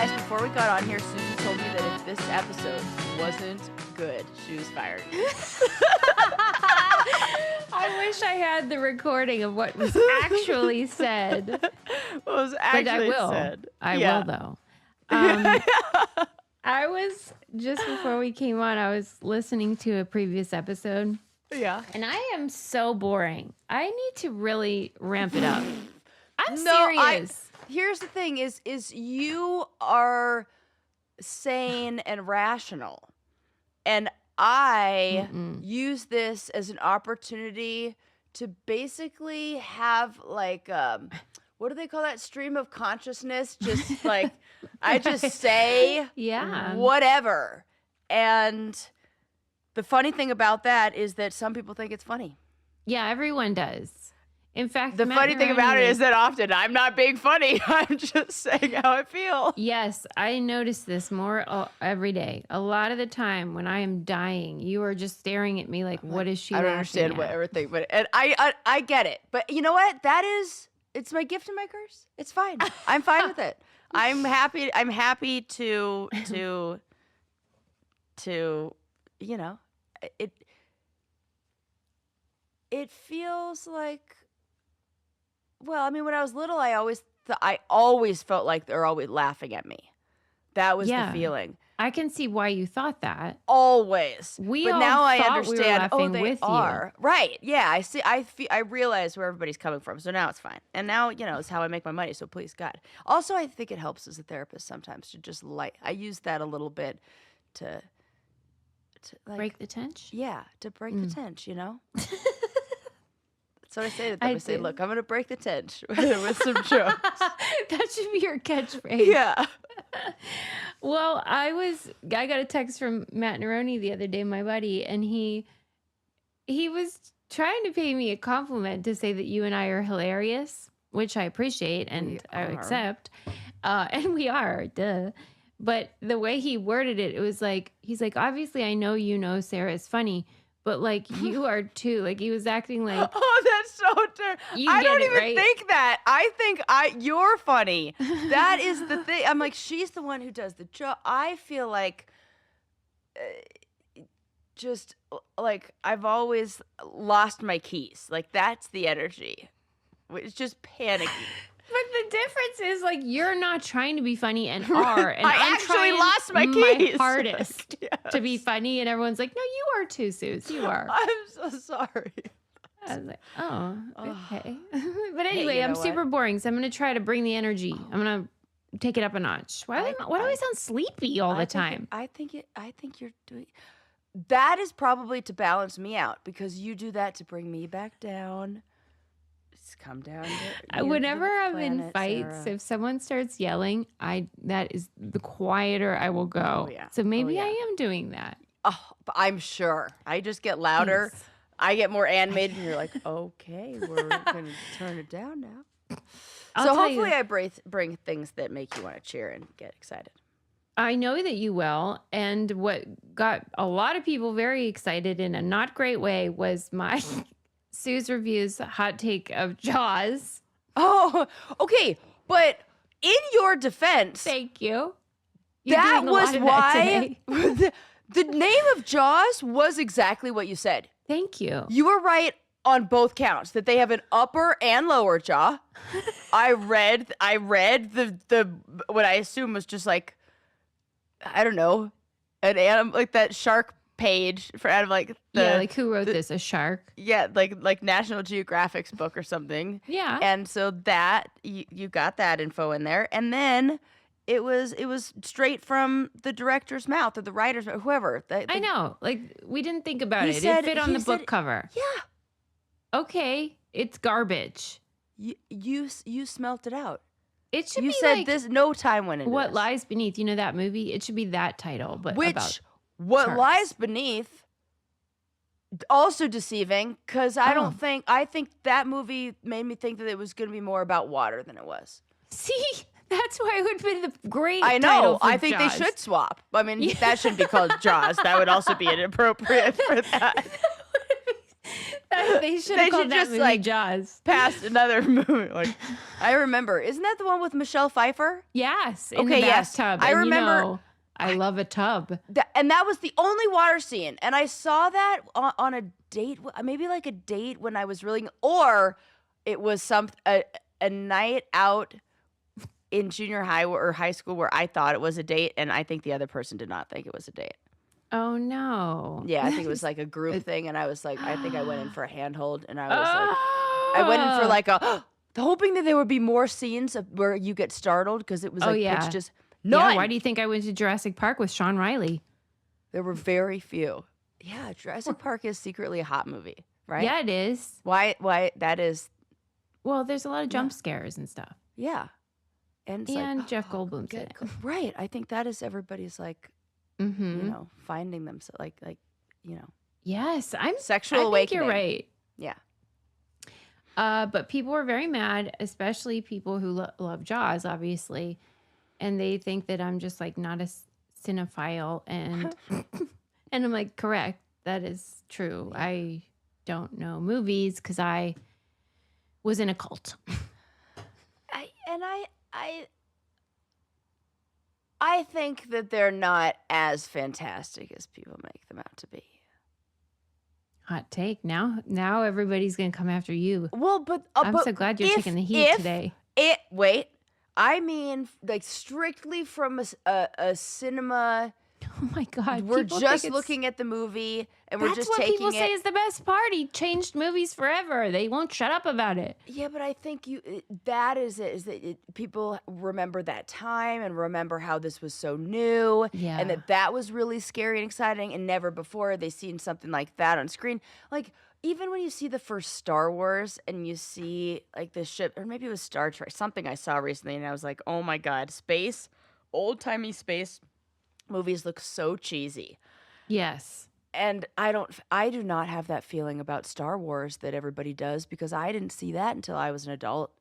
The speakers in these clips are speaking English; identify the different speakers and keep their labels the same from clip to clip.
Speaker 1: Guys, before we got on here, Susan told me that if this episode wasn't good, she was fired.
Speaker 2: I wish I had the recording of what was actually said.
Speaker 1: What was actually said.
Speaker 2: I will, though. I was, just before we came on, I was listening to a previous episode.
Speaker 1: Yeah.
Speaker 2: And I am so boring. I need to really ramp it up. I'm serious.
Speaker 1: Here's the thing is you are sane and rational. And I use this as an opportunity to basically have like what do they call that? Stream of consciousness. Just like I just say whatever. And the funny thing about that is that some people think it's funny.
Speaker 2: Yeah, everyone does. In fact,
Speaker 1: the funny thing about it is that often I'm not being funny. I'm just saying how I feel.
Speaker 2: Yes, I notice this more every day. A lot of the time when I am dying, you are just staring at me like, what is she?
Speaker 1: I don't understand what everything, but and I get it. But you know what? It's my gift and my curse. It's fine. I'm fine with it. I'm happy. I'm happy to you know, it feels like. Well, I mean, when I was little, I always felt like they're always laughing at me. That was the feeling.
Speaker 2: I can see why you thought that.
Speaker 1: Always.
Speaker 2: But
Speaker 1: now I understand.
Speaker 2: We were
Speaker 1: they are. You. Right. Yeah. I see. I realize where everybody's coming from. So now it's fine. And now, you know, it's how I make my money. So please, God. Also, I think it helps as a therapist sometimes to just I use that a little bit to like,
Speaker 2: break the tension.
Speaker 1: Yeah. To break the tension, you know? So I say to them, I say, look, I'm going to break the tension with some jokes.
Speaker 2: That should be your catchphrase.
Speaker 1: Yeah.
Speaker 2: Well, I got a text from Matt Neroni the other day, my buddy, and he was trying to pay me a compliment to say that you and I are hilarious, which I appreciate and I accept. And we are, duh. But the way he worded it, it was like, he's like, obviously I know you know Sarah is funny, but like you are too. Like he was acting like,
Speaker 1: oh, that's so terrible. I don't even think that. I think you're funny. That is the thing. I'm like, she's the one who does the joke. I feel like just like I've always lost my keys. Like that's the energy. It's just panicky.
Speaker 2: But the difference is, like, you're not trying to be funny and are. And I'm
Speaker 1: actually lost my keys.
Speaker 2: My hardest to be funny. And everyone's like, no, you are too, Suze. You are.
Speaker 1: I'm so sorry.
Speaker 2: I was like, oh, okay. But anyway, I'm super boring. So I'm going to try to bring the energy. I'm going to take it up a notch. Why do I sound sleepy all the time?
Speaker 1: I think you're doing... That is probably to balance me out because you do that to bring me back down. Come down.
Speaker 2: Whenever I'm in fights, Sarah. If someone starts yelling, that is the quieter I will go. Oh, yeah. So maybe I am doing that.
Speaker 1: Oh, I'm sure. I just get louder. Thanks. I get more animated, and you're like, okay, we're gonna turn it down now. So hopefully, I bring things that make you want to cheer and get excited.
Speaker 2: I know that you will. And what got a lot of people very excited in a not great way was my. Suze reviews hot take of Jaws.
Speaker 1: Oh, okay. But in your defense...
Speaker 2: Thank you.
Speaker 1: That was why... the name of Jaws was exactly what you said.
Speaker 2: Thank you.
Speaker 1: You were right on both counts, that they have an upper and lower jaw. I read the what I assume was just like, I don't know, an animal, like that shark page for out of like
Speaker 2: like who wrote this? A shark?
Speaker 1: Yeah, like National Geographic's book or something.
Speaker 2: Yeah.
Speaker 1: And so that you got that info in there, and then it was straight from the director's mouth or the writer's mouth, whoever.
Speaker 2: I know. Like we didn't think about it. It fit on the book cover.
Speaker 1: Yeah.
Speaker 2: Okay, it's garbage.
Speaker 1: You smelt it out.
Speaker 2: It should
Speaker 1: be
Speaker 2: like
Speaker 1: this. No time went into
Speaker 2: What
Speaker 1: this.
Speaker 2: Lies Beneath. You know that movie? It should be that title, but about
Speaker 1: What
Speaker 2: sharks.
Speaker 1: Lies Beneath, also deceiving, because I think that movie made me think that it was going to be more about water than it was.
Speaker 2: See, that's why it would be the great
Speaker 1: I know.
Speaker 2: title for
Speaker 1: I think
Speaker 2: Jaws.
Speaker 1: they should swap. I mean, that shouldn't be called Jaws. That would also be inappropriate for that.
Speaker 2: That They should
Speaker 1: They
Speaker 2: have called
Speaker 1: should
Speaker 2: that
Speaker 1: just,
Speaker 2: movie
Speaker 1: like,
Speaker 2: Jaws.
Speaker 1: Past another movie. Like, I remember. Isn't that the one with Michelle Pfeiffer?
Speaker 2: Yes, in
Speaker 1: Okay,
Speaker 2: the
Speaker 1: yes.
Speaker 2: bathtub.
Speaker 1: I
Speaker 2: And
Speaker 1: remember-
Speaker 2: You know, I love a tub.
Speaker 1: And that was the only water scene. And I saw that on a date, maybe like a date when I was really, or it was a night out in junior high or high school where I thought it was a date, and I think the other person did not think it was a date.
Speaker 2: Oh no.
Speaker 1: Yeah, I think it was like a group thing, and I was like, I think I went in for a handhold, and I was like, I went in for like hoping that there would be more scenes where you get startled because it was like
Speaker 2: yeah.
Speaker 1: pitch just none.
Speaker 2: Yeah, why do you think I went to Jurassic Park with Sean Riley?
Speaker 1: There were very few. Yeah, Jurassic Park is secretly a hot movie, right?
Speaker 2: Yeah, it is.
Speaker 1: Why that is?
Speaker 2: Well, there's a lot of jump scares and stuff.
Speaker 1: Yeah, and it's
Speaker 2: And
Speaker 1: like,
Speaker 2: Jeff Goldblum's in it.
Speaker 1: right. I think that is everybody's like,
Speaker 2: Mm-hmm.
Speaker 1: you know, finding themselves like, you know,
Speaker 2: Yes,
Speaker 1: sexual
Speaker 2: I think
Speaker 1: awakening.
Speaker 2: you're right.
Speaker 1: Yeah.
Speaker 2: But people were very mad, especially people who love Jaws, obviously, and they think that I'm just like not a cinephile, and and I'm like, correct, that is true. I don't know movies because I was in a cult.
Speaker 1: I think that they're not as fantastic as people make them out to be.
Speaker 2: Hot take. Now everybody's gonna come after you.
Speaker 1: Well, but
Speaker 2: I'm so glad you're taking the heat today.
Speaker 1: I mean, like strictly from a cinema.
Speaker 2: Oh my God.
Speaker 1: We're
Speaker 2: people
Speaker 1: just
Speaker 2: think it's-
Speaker 1: looking at the movie and we're
Speaker 2: That's
Speaker 1: just
Speaker 2: what
Speaker 1: taking
Speaker 2: people say
Speaker 1: it.
Speaker 2: is the best part. He changed movies forever. They won't shut up about it.
Speaker 1: Yeah, but I think that is it. Is that people remember that time and remember how this was so new,
Speaker 2: Yeah.
Speaker 1: and that was really scary and exciting, and never before had they seen something like that on screen. Like even when you see the first Star Wars and you see like the ship, or maybe it was Star Trek, something I saw recently, and I was like, oh my God, space, old timey space movies look so cheesy.
Speaker 2: Yes.
Speaker 1: And I do not have that feeling about Star Wars that everybody does because I didn't see that until I was an adult.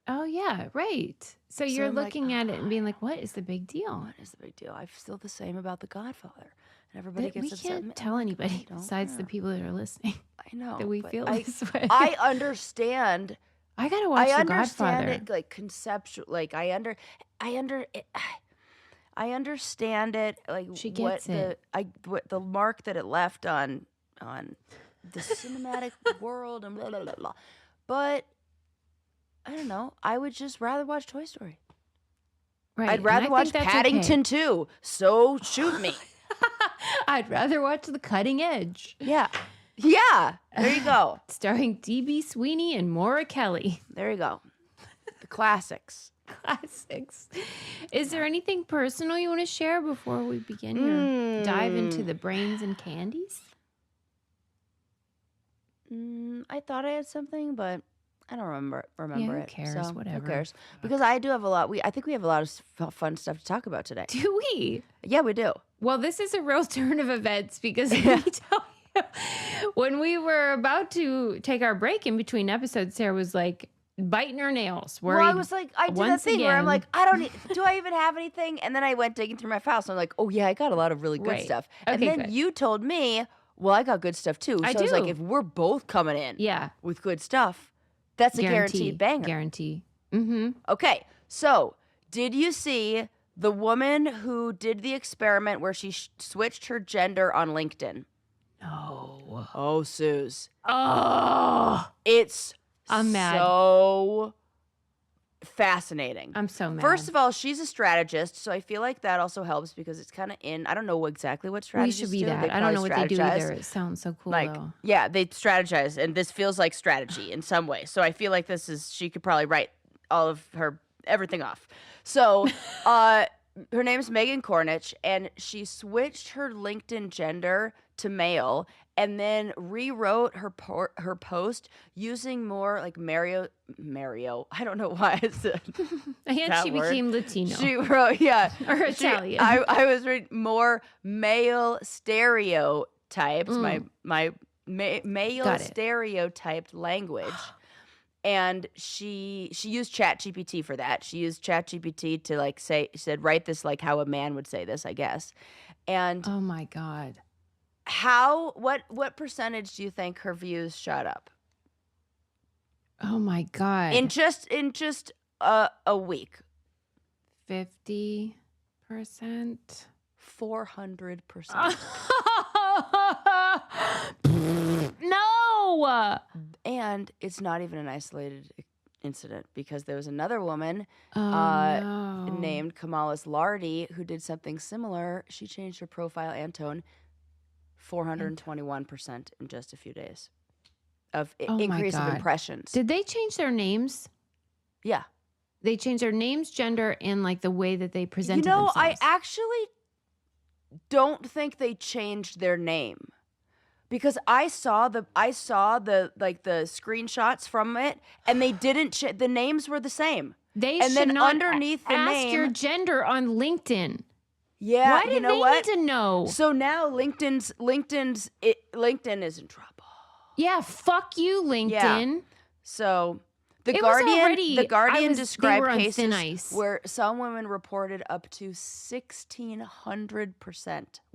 Speaker 2: Oh yeah, right. So you're
Speaker 1: I'm like,
Speaker 2: looking at it and being like, "What is the big deal?"
Speaker 1: What is the big deal? I feel the same about The Godfather. And everybody
Speaker 2: That
Speaker 1: gets
Speaker 2: we
Speaker 1: upset.
Speaker 2: can't
Speaker 1: I'm
Speaker 2: tell
Speaker 1: like,
Speaker 2: anybody
Speaker 1: I don't
Speaker 2: besides the
Speaker 1: care.
Speaker 2: people that are listening
Speaker 1: I know
Speaker 2: that we
Speaker 1: but
Speaker 2: feel
Speaker 1: I,
Speaker 2: this way.
Speaker 1: I understand.
Speaker 2: I gotta watch
Speaker 1: I
Speaker 2: The
Speaker 1: understand
Speaker 2: Godfather.
Speaker 1: it like conceptual. Like I understand it. Like
Speaker 2: She
Speaker 1: what
Speaker 2: gets it.
Speaker 1: what the mark that it left on the cinematic world and blah blah blah blah. But I don't know. I would just rather watch Toy Story.
Speaker 2: Right.
Speaker 1: I'd
Speaker 2: and
Speaker 1: rather
Speaker 2: I
Speaker 1: watch
Speaker 2: think that's
Speaker 1: Paddington
Speaker 2: okay.
Speaker 1: too. So shoot me.
Speaker 2: I'd rather watch The Cutting Edge,
Speaker 1: Yeah. Yeah. There you go.
Speaker 2: starring D.B. Sweeney and Maura Kelly.
Speaker 1: There you go. The classics.
Speaker 2: Classics. Is there anything personal you want to share before we begin your dive into the brains and candies?
Speaker 1: I thought I had something, but I don't remember
Speaker 2: who
Speaker 1: it.
Speaker 2: cares?
Speaker 1: So
Speaker 2: Whatever.
Speaker 1: Who cares? Because I do have a lot. I think we have a lot of fun stuff to talk about today.
Speaker 2: Do we?
Speaker 1: Yeah, we do.
Speaker 2: Well, this is a real turn of events because let me tell you, when we were about to take our break in between episodes, Sarah was like biting her nails.
Speaker 1: Well, I
Speaker 2: Worried.
Speaker 1: was like, I did that
Speaker 2: once
Speaker 1: thing where I'm
Speaker 2: again.
Speaker 1: like, I don't. Do I even have anything? And then I went digging through my files, and I'm like, oh yeah, I got a lot of really good
Speaker 2: Right.
Speaker 1: stuff. And
Speaker 2: Okay,
Speaker 1: then
Speaker 2: good.
Speaker 1: you told me, well, I got good stuff too. So
Speaker 2: I
Speaker 1: I was like,
Speaker 2: do.
Speaker 1: if we're both coming in
Speaker 2: Yeah,
Speaker 1: with good stuff, that's a guaranteed banger.
Speaker 2: Guarantee. Mm-hmm.
Speaker 1: Okay, so did you see the woman who did the experiment where she switched her gender on LinkedIn?
Speaker 2: No.
Speaker 1: Oh, Suze.
Speaker 2: Oh,
Speaker 1: It's
Speaker 2: I'm mad.
Speaker 1: so fascinating.
Speaker 2: I'm so mad.
Speaker 1: First of all, she's a strategist, so I feel like that also helps because it's kind of in. I don't know exactly what
Speaker 2: we
Speaker 1: strategists
Speaker 2: should be
Speaker 1: do.
Speaker 2: that.
Speaker 1: They
Speaker 2: I don't know
Speaker 1: probably
Speaker 2: what they do
Speaker 1: strategize.
Speaker 2: either. It sounds so cool
Speaker 1: Like,
Speaker 2: though.
Speaker 1: yeah, they strategize, and this feels like strategy in some way. So I feel like she could probably write all of everything off. So, her name is Megan Cornish, and she switched her LinkedIn gender to male, and then rewrote her post using more like Mario. I don't know why I said
Speaker 2: And
Speaker 1: that
Speaker 2: she
Speaker 1: word.
Speaker 2: became Latino
Speaker 1: She wrote, yeah,
Speaker 2: or
Speaker 1: she-
Speaker 2: Italian.
Speaker 1: I was reading more male stereotypes, my male
Speaker 2: Got it.
Speaker 1: stereotyped language. And she used ChatGPT for that. She used ChatGPT to like she said, write this like how a man would say this, I guess. And
Speaker 2: Oh my God.
Speaker 1: what percentage do you think her views shot up
Speaker 2: Oh my God.
Speaker 1: in just a week?
Speaker 2: 50%.
Speaker 1: 400%.
Speaker 2: No.
Speaker 1: And it's not even an isolated incident because there was another woman
Speaker 2: Oh, no.
Speaker 1: named Kamalis Lardy who did something similar. She changed her profile and tone 421% in just a few days of
Speaker 2: Oh my
Speaker 1: increase of
Speaker 2: God.
Speaker 1: impressions.
Speaker 2: Did they change their names?
Speaker 1: Yeah.
Speaker 2: They changed their names, gender, and like the way that they presented
Speaker 1: I
Speaker 2: themselves.
Speaker 1: actually don't think they changed their name because I saw the like the screenshots from it and they didn't the names were the same.
Speaker 2: They
Speaker 1: and
Speaker 2: should
Speaker 1: then
Speaker 2: not
Speaker 1: underneath the
Speaker 2: ask your
Speaker 1: name,
Speaker 2: gender on LinkedIn.
Speaker 1: yeah,
Speaker 2: Why do
Speaker 1: you know
Speaker 2: they
Speaker 1: what?
Speaker 2: need to know?
Speaker 1: So now LinkedIn is in trouble.
Speaker 2: Yeah, fuck you, LinkedIn.
Speaker 1: So the
Speaker 2: It was already-
Speaker 1: Guardian
Speaker 2: they were
Speaker 1: described
Speaker 2: on
Speaker 1: cases
Speaker 2: thin ice.
Speaker 1: where some women reported up to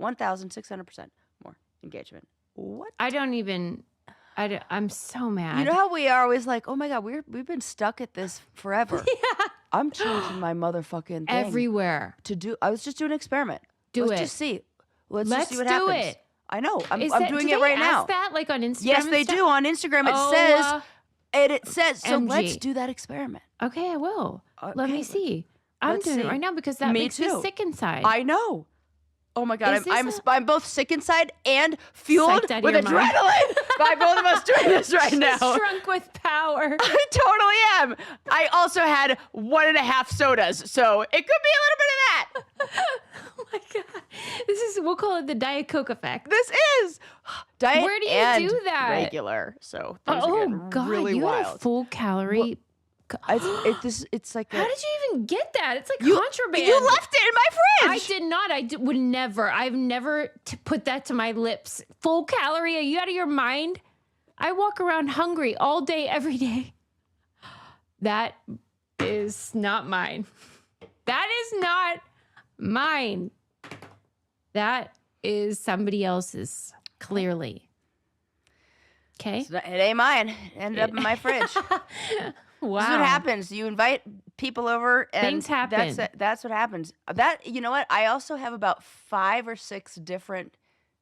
Speaker 1: 1,600% more engagement. What?
Speaker 2: I'm so mad.
Speaker 1: You know how we are always like, oh my God, we've been stuck at this forever.
Speaker 2: Yeah.
Speaker 1: I'm changing my motherfucking thing
Speaker 2: Everywhere.
Speaker 1: to do. I was just doing an experiment.
Speaker 2: Do
Speaker 1: Let's
Speaker 2: it.
Speaker 1: just see. Let's
Speaker 2: Let's
Speaker 1: just see what
Speaker 2: do
Speaker 1: happens.
Speaker 2: it.
Speaker 1: I know. I'm
Speaker 2: Is that-
Speaker 1: doing
Speaker 2: do
Speaker 1: it
Speaker 2: they
Speaker 1: right now.
Speaker 2: ask that like on Instagram?
Speaker 1: Yes,
Speaker 2: and
Speaker 1: they
Speaker 2: stuff?
Speaker 1: do on Instagram. It
Speaker 2: Oh,
Speaker 1: says, and it says. So let's
Speaker 2: MG.
Speaker 1: do that experiment.
Speaker 2: Okay, I will. Let
Speaker 1: Okay,
Speaker 2: me see. I'm
Speaker 1: let's
Speaker 2: doing
Speaker 1: see.
Speaker 2: it right now because that
Speaker 1: Me
Speaker 2: makes
Speaker 1: too.
Speaker 2: me sick inside.
Speaker 1: I know. Oh my God,
Speaker 2: Is this
Speaker 1: I'm both sick inside and fueled
Speaker 2: Psyched out of
Speaker 1: with
Speaker 2: your mind.
Speaker 1: adrenaline by both of us doing this right now.
Speaker 2: Shrunk with power.
Speaker 1: I totally am. I also had 1.5 sodas, so it could be a little bit of that.
Speaker 2: Oh my God. We'll call it the Diet Coke effect.
Speaker 1: This is diet
Speaker 2: Where do you
Speaker 1: and
Speaker 2: do that?
Speaker 1: regular, so things are
Speaker 2: Oh
Speaker 1: getting
Speaker 2: God,
Speaker 1: really
Speaker 2: you had a
Speaker 1: wild.
Speaker 2: full calorie.
Speaker 1: It's like
Speaker 2: How did you even get that? It's like
Speaker 1: you
Speaker 2: contraband.
Speaker 1: You left it in my
Speaker 2: I
Speaker 1: fridge.
Speaker 2: did not. Would never. I've never put that to my lips. Full calorie? Are you out of your mind? I walk around hungry all day, every day. That is not mine. That is not mine. That is somebody else's, clearly. Okay?
Speaker 1: It ain't mine. It ended up in my fridge.
Speaker 2: Wow.
Speaker 1: This is what happens. You invite people over, and
Speaker 2: Things happen.
Speaker 1: That's what happens. You know what? I also have about 5 or 6 different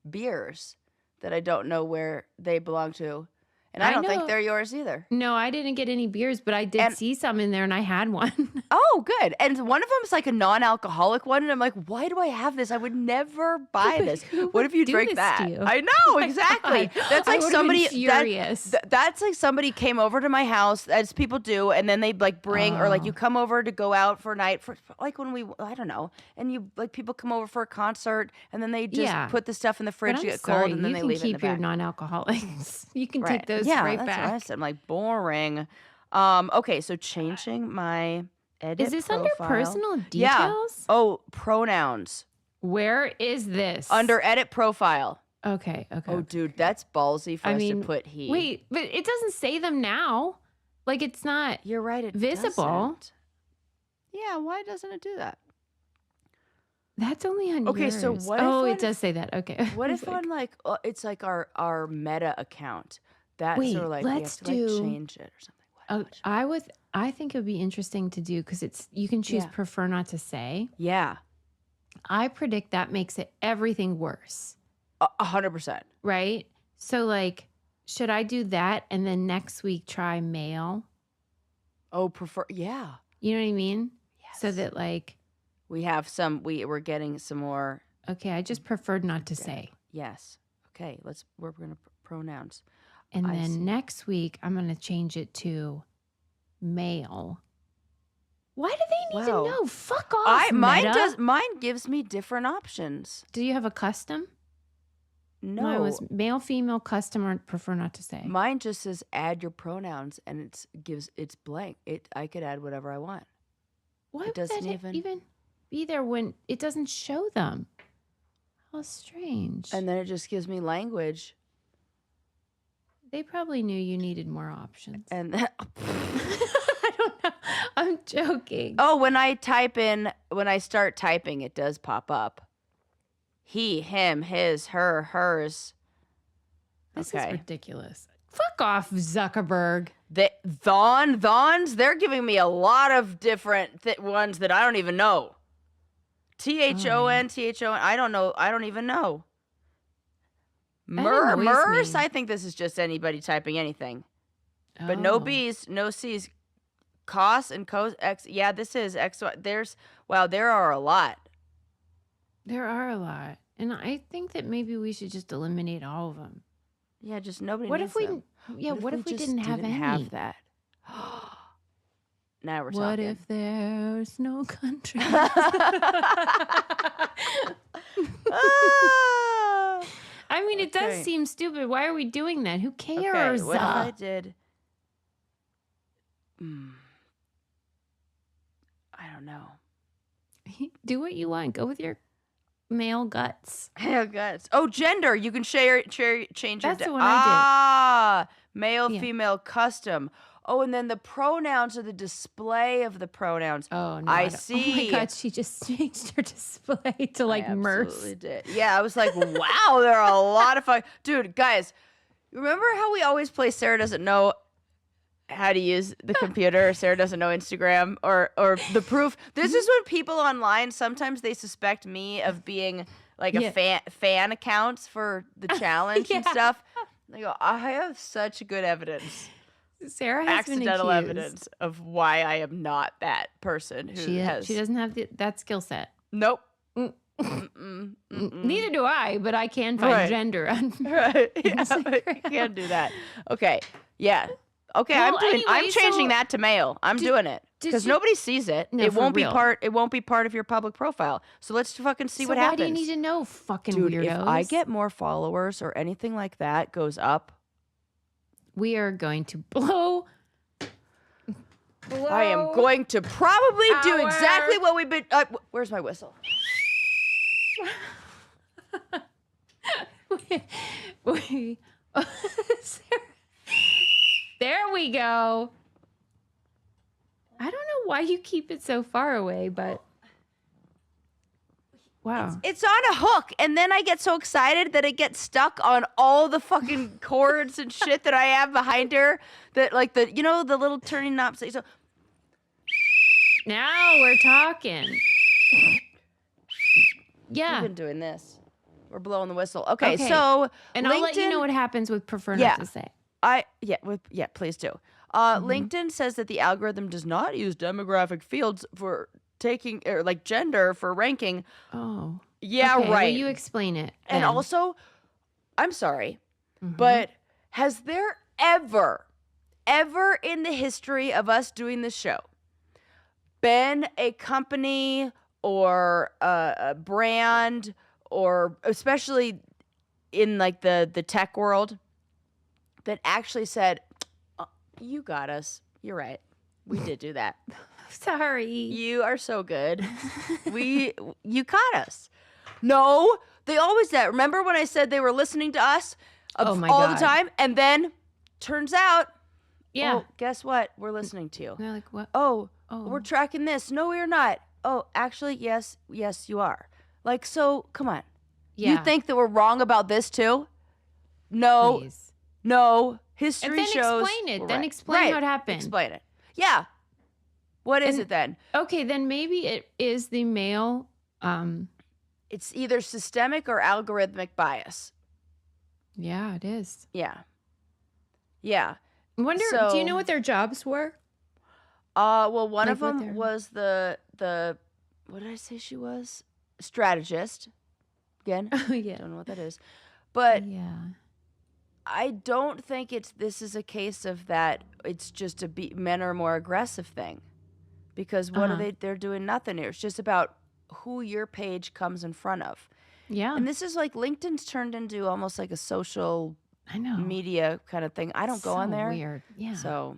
Speaker 1: beers that I don't know where they belong to, and I don't think
Speaker 2: know.
Speaker 1: they're yours either.
Speaker 2: No, I didn't get any beers, but I did
Speaker 1: And-
Speaker 2: see some in there and I had one.
Speaker 1: Oh, good. And one of them is like a non-alcoholic one, and I'm like, why do I have this? I would never buy this.
Speaker 2: Who
Speaker 1: What if you
Speaker 2: would do
Speaker 1: drink
Speaker 2: this
Speaker 1: that?
Speaker 2: to you?
Speaker 1: I know,
Speaker 2: Oh my
Speaker 1: exactly.
Speaker 2: God.
Speaker 1: That's
Speaker 2: I
Speaker 1: like
Speaker 2: would've been
Speaker 1: somebody
Speaker 2: furious.
Speaker 1: that's like somebody came over to my house, as people do, and then they like bring or like you come over to go out for a night for like when I don't know, and you like people come over for a concert, and then they just
Speaker 2: Yeah.
Speaker 1: put the stuff in the fridge
Speaker 2: But
Speaker 1: to
Speaker 2: I'm
Speaker 1: get
Speaker 2: sorry,
Speaker 1: cold, and then
Speaker 2: you
Speaker 1: they
Speaker 2: can
Speaker 1: leave it in
Speaker 2: keep
Speaker 1: the
Speaker 2: your
Speaker 1: back.
Speaker 2: non-alcoholics. You can
Speaker 1: Right.
Speaker 2: take those
Speaker 1: Yeah,
Speaker 2: right
Speaker 1: that's what I
Speaker 2: back.
Speaker 1: said. I'm like boring. Okay, so changing my edit
Speaker 2: Is this under
Speaker 1: profile.
Speaker 2: personal
Speaker 1: Yeah.
Speaker 2: details?
Speaker 1: Oh, pronouns.
Speaker 2: Where is this?
Speaker 1: Under edit profile.
Speaker 2: Okay.
Speaker 1: Oh, dude, that's ballsy for
Speaker 2: I
Speaker 1: us
Speaker 2: mean,
Speaker 1: to put he.
Speaker 2: Wait, but it doesn't say them now. Like it's not.
Speaker 1: You're right. It
Speaker 2: visible.
Speaker 1: doesn't. Yeah, why doesn't it do that?
Speaker 2: That's only on
Speaker 1: Okay, so
Speaker 2: yours.
Speaker 1: what
Speaker 2: Oh,
Speaker 1: if
Speaker 2: it
Speaker 1: on-
Speaker 2: does say that. Okay.
Speaker 1: What
Speaker 2: I was
Speaker 1: if
Speaker 2: like,
Speaker 1: on like it's like our Meta account? That's
Speaker 2: Wait,
Speaker 1: sort of like we
Speaker 2: let's
Speaker 1: have to like
Speaker 2: do-
Speaker 1: change it or something.
Speaker 2: Oh, I think it would be interesting to do because you can choose
Speaker 1: Yeah.
Speaker 2: prefer not to say.
Speaker 1: Yeah,
Speaker 2: I predict that makes it everything worse,
Speaker 1: 100%.
Speaker 2: right? So like, should I do that and then next week try male?
Speaker 1: Oh, prefer. Yeah.
Speaker 2: You know what I mean?
Speaker 1: Yes.
Speaker 2: So that like,
Speaker 1: we have some. We're getting some more.
Speaker 2: okay, I just preferred not to say.
Speaker 1: Yes. Okay. We're gonna pronouns.
Speaker 2: And
Speaker 1: I
Speaker 2: then
Speaker 1: see.
Speaker 2: next week, I'm going to change it to male. Why do they need
Speaker 1: Wow.
Speaker 2: to know? Fuck off. Meta.
Speaker 1: Mine gives me different options.
Speaker 2: Do you have a custom?
Speaker 1: No.
Speaker 2: Mine was male, female, custom, or prefer not to say.
Speaker 1: Mine just says add your pronouns, and it's blank. I could add whatever I want.
Speaker 2: Why
Speaker 1: it
Speaker 2: would
Speaker 1: doesn't
Speaker 2: that
Speaker 1: even-
Speaker 2: be there when it doesn't show them? How strange.
Speaker 1: And then it just gives me language.
Speaker 2: They probably knew you needed more options.
Speaker 1: And
Speaker 2: I don't know. I'm joking.
Speaker 1: when I start typing, it does pop up. he, him, his, her, hers.
Speaker 2: This
Speaker 1: Okay.
Speaker 2: is ridiculous. Fuck off, Zuckerberg.
Speaker 1: Thons, they're giving me a lot of different ones that I don't even know. THON, I don't know. I don't even know.
Speaker 2: That annoys
Speaker 1: MERS,
Speaker 2: me.
Speaker 1: I think this is just anybody typing anything. But no
Speaker 2: Oh.
Speaker 1: B's, no C's. COS and COS X. Yeah, this is X. There are a lot.
Speaker 2: There are a lot. And I think that maybe we should just eliminate all of them.
Speaker 1: Yeah, just nobody
Speaker 2: What
Speaker 1: needs
Speaker 2: if we
Speaker 1: them.
Speaker 2: what if we
Speaker 1: just
Speaker 2: didn't have any?
Speaker 1: that? Now we're
Speaker 2: What
Speaker 1: talking.
Speaker 2: if there's no country?
Speaker 1: Ah!
Speaker 2: I mean, it
Speaker 1: Okay.
Speaker 2: does seem stupid. Why are we doing that? Who
Speaker 1: Okay,
Speaker 2: cares?
Speaker 1: what if I did? I don't know.
Speaker 2: Do what you want. Go with your male guts.
Speaker 1: Oh, guts. Oh, gender. You can change your.
Speaker 2: That's the one I did.
Speaker 1: Male,
Speaker 2: Yeah.
Speaker 1: female, custom. Oh, and then the pronouns are the display of the pronouns.
Speaker 2: Oh no!
Speaker 1: I
Speaker 2: don't- Oh
Speaker 1: see.
Speaker 2: my god! She just changed her display to like
Speaker 1: I
Speaker 2: MERS.
Speaker 1: absolutely did. Yeah, I was like, wow, there are a lot of fun. Dude, guys, remember how we always play Sarah doesn't know how to use the computer, or Sarah doesn't know Instagram, or the proof? This is when people online, sometimes they suspect me of being like a
Speaker 2: Yeah.
Speaker 1: fan accounts for the challenge and
Speaker 2: Yeah.
Speaker 1: stuff. They go, I have such good evidence,
Speaker 2: Sarah has been
Speaker 1: accidental
Speaker 2: accused.
Speaker 1: evidence of why I am not that person who
Speaker 2: She
Speaker 1: has.
Speaker 2: doesn't have that skill set.
Speaker 1: Nope.
Speaker 2: Mm.
Speaker 1: Mm-mm, mm-mm.
Speaker 2: Neither do I, but I can find
Speaker 1: Right.
Speaker 2: gender on
Speaker 1: Right. Yeah,
Speaker 2: Instagram.
Speaker 1: you can't do that. Okay. Yeah. Okay,
Speaker 2: Well,
Speaker 1: I'm
Speaker 2: anyway,
Speaker 1: changing
Speaker 2: so
Speaker 1: that to male. I'm doing it.
Speaker 2: did
Speaker 1: Because
Speaker 2: you-
Speaker 1: nobody sees it.
Speaker 2: No,
Speaker 1: it
Speaker 2: for
Speaker 1: won't
Speaker 2: real.
Speaker 1: be part of your public profile. So let's fucking see
Speaker 2: So
Speaker 1: what
Speaker 2: why
Speaker 1: happens.
Speaker 2: do you need to know, fucking
Speaker 1: Dude,
Speaker 2: weirdos?
Speaker 1: if I get more followers or anything like that goes up,
Speaker 2: we are going to blow.
Speaker 1: I am going to probably do
Speaker 2: Our-
Speaker 1: exactly what we've been where's my whistle?
Speaker 2: we, there we go. I don't know why you keep it so far away, but wow.
Speaker 1: It's on a hook, and then I get so excited that it gets stuck on all the fucking cords and shit that I have behind her. That like the the little turning knobs. So
Speaker 2: Now we're talking.
Speaker 1: we've
Speaker 2: Yeah.
Speaker 1: been doing this. We're blowing the whistle. Okay,
Speaker 2: Okay.
Speaker 1: so
Speaker 2: And I'll let you
Speaker 1: LinkedIn-
Speaker 2: know what happens with prefer
Speaker 1: Yeah.
Speaker 2: not to say.
Speaker 1: please do.
Speaker 2: Mm-hmm.
Speaker 1: LinkedIn says that the algorithm does not use demographic fields for taking or like gender for ranking.
Speaker 2: Oh.
Speaker 1: Yeah,
Speaker 2: Okay, well,
Speaker 1: right.
Speaker 2: you explain it.
Speaker 1: And
Speaker 2: then.
Speaker 1: also, I'm sorry,
Speaker 2: Mhm.
Speaker 1: but has there ever in the history of us doing this show been a company or a brand, or especially in like the tech world, that actually said, you got us. You're right. We did do that.
Speaker 2: Sorry.
Speaker 1: You are so good. You caught us. No, they always did. Remember when I said they were listening to us
Speaker 2: Oh my
Speaker 1: all
Speaker 2: God.
Speaker 1: the time? And then turns out,
Speaker 2: Yeah.
Speaker 1: oh, guess what? We're listening to you.
Speaker 2: They're like, what?
Speaker 1: Oh,
Speaker 2: Oh.
Speaker 1: we're tracking this. No, we're not. Oh, actually, yes, you are. Like, so come on.
Speaker 2: Yeah.
Speaker 1: You think that we're wrong about this too? No,
Speaker 2: Please.
Speaker 1: no. History
Speaker 2: And then
Speaker 1: shows.
Speaker 2: explain it.
Speaker 1: we're
Speaker 2: Then
Speaker 1: right.
Speaker 2: explain
Speaker 1: Right.
Speaker 2: how it happened.
Speaker 1: Explain it. Yeah. What is
Speaker 2: And-
Speaker 1: it then?
Speaker 2: Okay, then maybe it is the male.
Speaker 1: It's either systemic or algorithmic bias.
Speaker 2: Yeah, it is.
Speaker 1: Yeah. Yeah.
Speaker 2: I wonder. do
Speaker 1: So-
Speaker 2: you know what their jobs were?
Speaker 1: Well, one
Speaker 2: Like
Speaker 1: of
Speaker 2: what
Speaker 1: them
Speaker 2: they're-
Speaker 1: was the what did I say she was? Strategist. Again,
Speaker 2: Oh yeah.
Speaker 1: don't know what that is. But
Speaker 2: Yeah.
Speaker 1: I don't think this is a case of that it's just men are more aggressive thing. Because what
Speaker 2: Uh-huh.
Speaker 1: are they're doing nothing here. It's just about who your page comes in front of.
Speaker 2: Yeah.
Speaker 1: And this is like LinkedIn's turned into almost like a social
Speaker 2: I know.
Speaker 1: media kind of thing. I don't go on
Speaker 2: So
Speaker 1: there.
Speaker 2: Weird. Yeah.
Speaker 1: So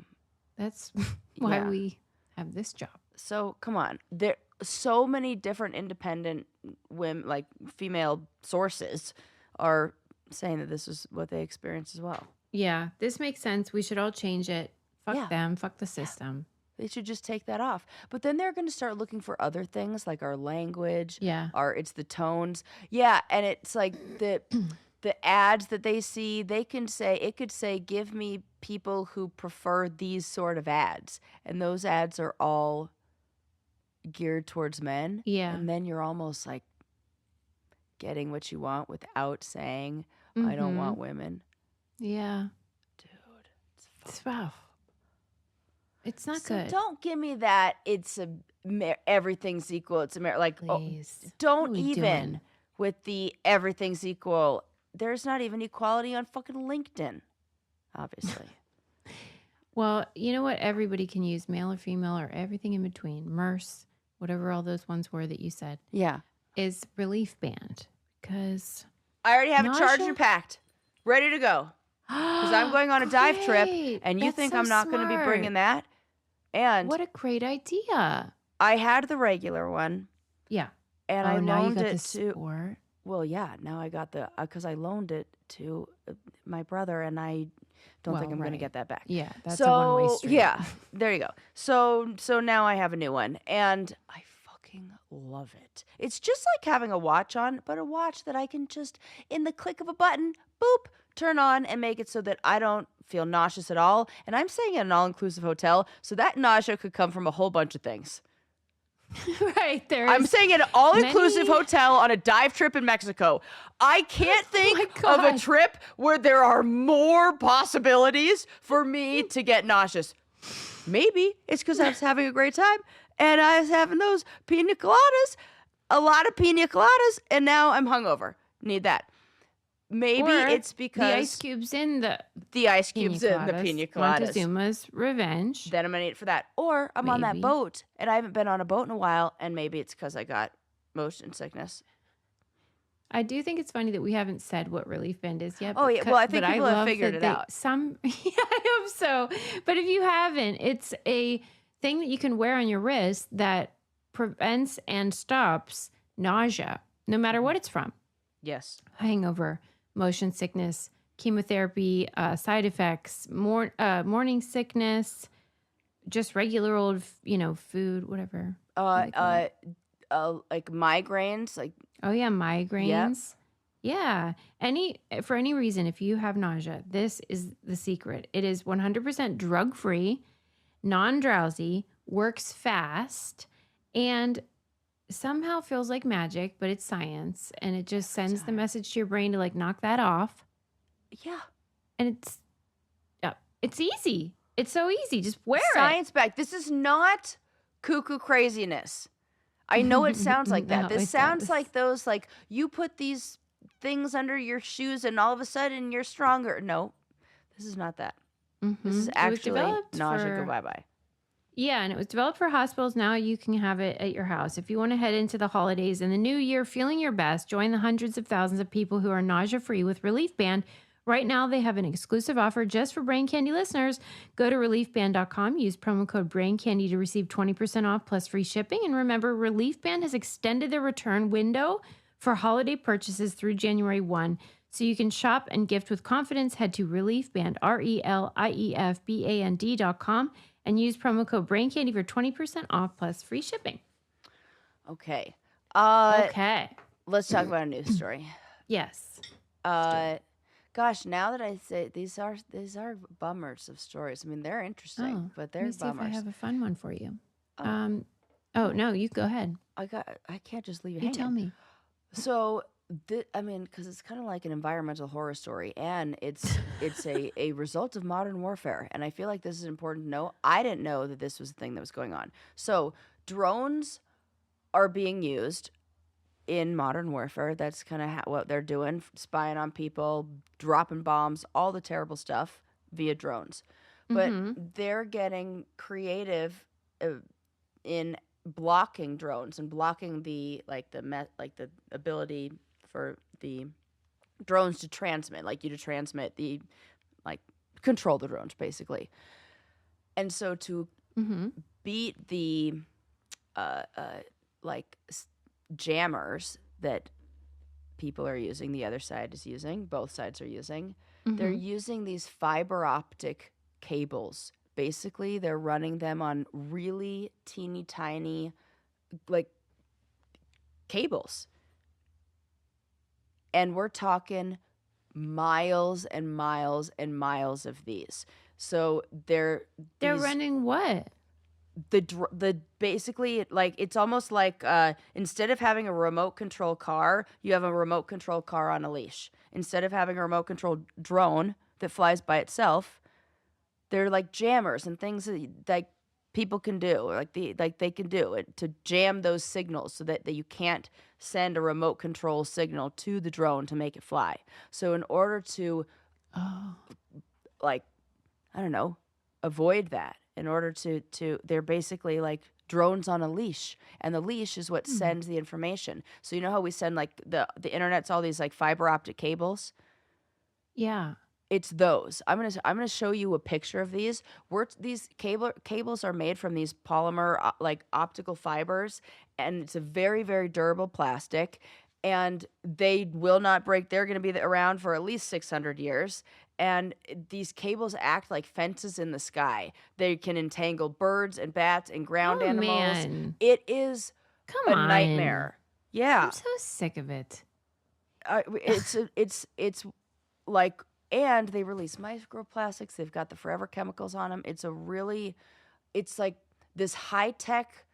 Speaker 2: That's why
Speaker 1: yeah.
Speaker 2: we have this job.
Speaker 1: So come on, there so many different independent women, like female sources, are saying that this is what they experience as well.
Speaker 2: Yeah, this makes sense. We should all change it. Fuck
Speaker 1: Yeah.
Speaker 2: them. Fuck the system.
Speaker 1: They should just take that off. But then they're going to start looking for other things like our language,
Speaker 2: Yeah.
Speaker 1: it's the tones. Yeah, and it's like the ads that they see, it could say, give me people who prefer these sort of ads. And those ads are all geared towards men.
Speaker 2: Yeah.
Speaker 1: And then you're almost like getting what you want without saying, I don't want women.
Speaker 2: Yeah.
Speaker 1: Dude,
Speaker 2: It's rough. It's not
Speaker 1: so
Speaker 2: good.
Speaker 1: don't give me that everything's equal. It's like,
Speaker 2: Please.
Speaker 1: don't
Speaker 2: What are we
Speaker 1: even
Speaker 2: doing?
Speaker 1: with the everything's equal. There's not even equality on fucking LinkedIn, obviously.
Speaker 2: Well, you know what? Everybody can use, male or female or everything in between. MRSE, whatever all those ones were that you said,
Speaker 1: Yeah.
Speaker 2: is Relief Band. Because
Speaker 1: I already have it charged
Speaker 2: nausea?
Speaker 1: and packed, ready to go. Because I'm going on a dive trip,
Speaker 2: Great.
Speaker 1: and you
Speaker 2: That's
Speaker 1: think
Speaker 2: so
Speaker 1: I'm not going to be bringing
Speaker 2: smart.
Speaker 1: that? And
Speaker 2: What a great idea.
Speaker 1: I had the regular one,
Speaker 2: Yeah.
Speaker 1: and
Speaker 2: Oh,
Speaker 1: I
Speaker 2: now you
Speaker 1: loaned
Speaker 2: got
Speaker 1: it
Speaker 2: the
Speaker 1: to.
Speaker 2: sport.
Speaker 1: Well, yeah. Now I got the because I loaned it to my brother, and I don't think
Speaker 2: Well,
Speaker 1: I'm going to
Speaker 2: right.
Speaker 1: get that back.
Speaker 2: Yeah, that's a one-way
Speaker 1: So
Speaker 2: street.
Speaker 1: yeah, there you go. So now I have a new one, and I fucking love it. It's just like having a watch on, but a watch that I can just in the click of a button, boop, turn on and make it so that I don't feel nauseous at all. And I'm staying in an all-inclusive hotel, so that nausea could come from a whole bunch of things.
Speaker 2: Right.
Speaker 1: I'm staying in an all-inclusive
Speaker 2: many-
Speaker 1: hotel on a dive trip in Mexico. I can't think
Speaker 2: my
Speaker 1: of a
Speaker 2: God.
Speaker 1: trip where there are more possibilities for me to get nauseous. Maybe it's because I was having a great time and I was having those pina coladas, a lot of pina coladas, and now I'm hungover. Need that. Maybe
Speaker 2: Or
Speaker 1: it's because
Speaker 2: the ice cubes in the
Speaker 1: the ice
Speaker 2: pina
Speaker 1: cubes in the
Speaker 2: coladas.
Speaker 1: pina coladas.
Speaker 2: Montezuma's Revenge.
Speaker 1: Then I'm gonna eat it for that. Or I'm on that
Speaker 2: Maybe.
Speaker 1: boat and I haven't been on a boat in a while, and maybe it's because I got motion sickness.
Speaker 2: I do think it's funny that we haven't said what Relief Band is yet.
Speaker 1: Oh, yeah. Well, I think
Speaker 2: but
Speaker 1: people have
Speaker 2: love
Speaker 1: figured
Speaker 2: that
Speaker 1: it out.
Speaker 2: Yeah, I hope so. But if you haven't, it's a thing that you can wear on your wrist that prevents and stops nausea, no matter what it's from.
Speaker 1: Yes.
Speaker 2: Hangover, motion sickness, chemotherapy, side effects, morning sickness, just regular old, food, whatever.
Speaker 1: Like migraines, like
Speaker 2: Oh yeah, migraines. Yeah. For any reason, if you have nausea, this is the secret. It is 100% drug-free, non-drowsy, works fast, and somehow feels like magic, but it's science, and it just sends the message to your brain to like knock that off.
Speaker 1: yeah.
Speaker 2: And it's easy. It's so easy. Just wear
Speaker 1: Science back. This is not cuckoo craziness. I know it sounds like that.
Speaker 2: No,
Speaker 1: This
Speaker 2: it
Speaker 1: sounds
Speaker 2: does.
Speaker 1: like those, like you put these things under your shoes and all of a sudden you're stronger. No, this is not that.
Speaker 2: it.
Speaker 1: This is
Speaker 2: It was
Speaker 1: actually
Speaker 2: developed
Speaker 1: nausea
Speaker 2: for-
Speaker 1: go bye-bye.
Speaker 2: Yeah, and it was developed for hospitals. Now you can have it at your house. If you want to head into the holidays and the new year feeling your best, join the hundreds of thousands of people who are nausea-free with Relief Band. Right now, they have an exclusive offer just for Brain Candy listeners. Go to reliefband.com, use promo code Brain Candy to receive 20% off plus free shipping. And remember, Relief Band has extended their return window for holiday purchases through January 1. So you can shop and gift with confidence. Head to reliefband, RELIEFBAND.com, and use promo code Brain Candy for 20% off plus free shipping.
Speaker 1: Okay.
Speaker 2: Okay.
Speaker 1: Let's talk about a news story.
Speaker 2: Yes.
Speaker 1: Gosh, now that I say these are bummers of stories. I mean, they're interesting, but
Speaker 2: Let
Speaker 1: they're
Speaker 2: me see if I
Speaker 1: bummers.
Speaker 2: have a fun one for you.
Speaker 1: Oh.
Speaker 2: Oh, no, you go ahead.
Speaker 1: I can't just leave it
Speaker 2: You
Speaker 1: hanging.
Speaker 2: tell me.
Speaker 1: So, because it's kind of like an environmental horror story, and it's a result of modern warfare, and I feel like this is important to know. I didn't know that this was a thing that was going on. So, drones are being used in modern warfare. That's kind of what they're doing, spying on people, dropping bombs, all the terrible stuff via drones. But they're getting creative in blocking drones and blocking the ability for the drones to transmit, control the drones basically. And so to beat the jammers that people are using, the other side is using, both sides are using, they're using these fiber optic cables basically they're running them on really teeny tiny like cables. And we're talking miles and miles and miles of these. So
Speaker 2: They're running what?
Speaker 1: the basically, like, it's almost like instead of having a remote control car, you have a remote control car on a leash. Instead of having a remote control drone that flies by itself, they're like jammers and things that like people can do, or like they can do it to jam those signals so that you can't send a remote control signal to the drone to make it fly. So in order to
Speaker 2: Oh,
Speaker 1: like, I don't know, avoid that, in order to they're basically like drones on a leash, and the leash is what sends the information. So you know how we send like the internet's all these like fiber optic cables?
Speaker 2: yeah.
Speaker 1: It's those. I'm gonna show you a picture of these. These cables are made from these polymer like optical fibers, and it's a very, very durable plastic, and they will not break. They're gonna be around for at least 600 years. And these cables act like fences in the sky. They can entangle birds and bats and ground
Speaker 2: Oh,
Speaker 1: animals.
Speaker 2: man.
Speaker 1: It is
Speaker 2: Come
Speaker 1: a
Speaker 2: on.
Speaker 1: nightmare. Yeah.
Speaker 2: I'm so sick of it.
Speaker 1: It's like, and they release microplastics. They've got the forever chemicals on them. It's like this high tech,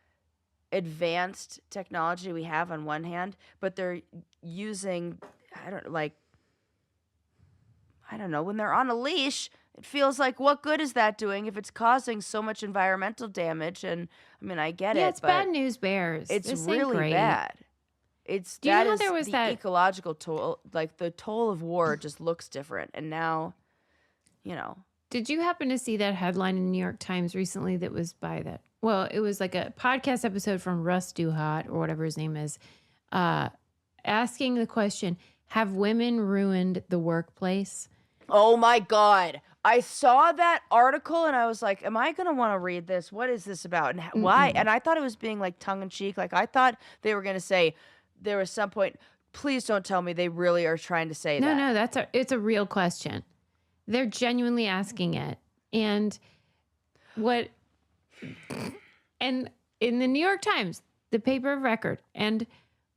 Speaker 1: advanced technology we have on one hand, but they're using, I don't know, when they're on a leash, it feels like, what good is that doing if it's causing so much environmental damage? And I mean, I get
Speaker 2: Yeah,
Speaker 1: it,
Speaker 2: it's
Speaker 1: but
Speaker 2: bad news bears.
Speaker 1: it's
Speaker 2: This ain't
Speaker 1: really
Speaker 2: great.
Speaker 1: bad.
Speaker 2: Do you know
Speaker 1: That
Speaker 2: how
Speaker 1: is
Speaker 2: there was
Speaker 1: the
Speaker 2: that?
Speaker 1: ecological toll. Like the toll of war just looks different. And now, you know,
Speaker 2: Did you happen to see that headline in the New York Times recently that was by that? Well, it was like a podcast episode from Russ Duhat or whatever his name is, asking the question, have women ruined the workplace?
Speaker 1: oh my God. I saw that article and I was like, am I going to want to read this? What is this about? And why? And I thought it was being like tongue in cheek. Like I thought they were going to say, there was some point, please don't tell me they really are trying to say that.
Speaker 2: No, it's a real question. They're genuinely asking it. And in the New York Times, the paper of record, and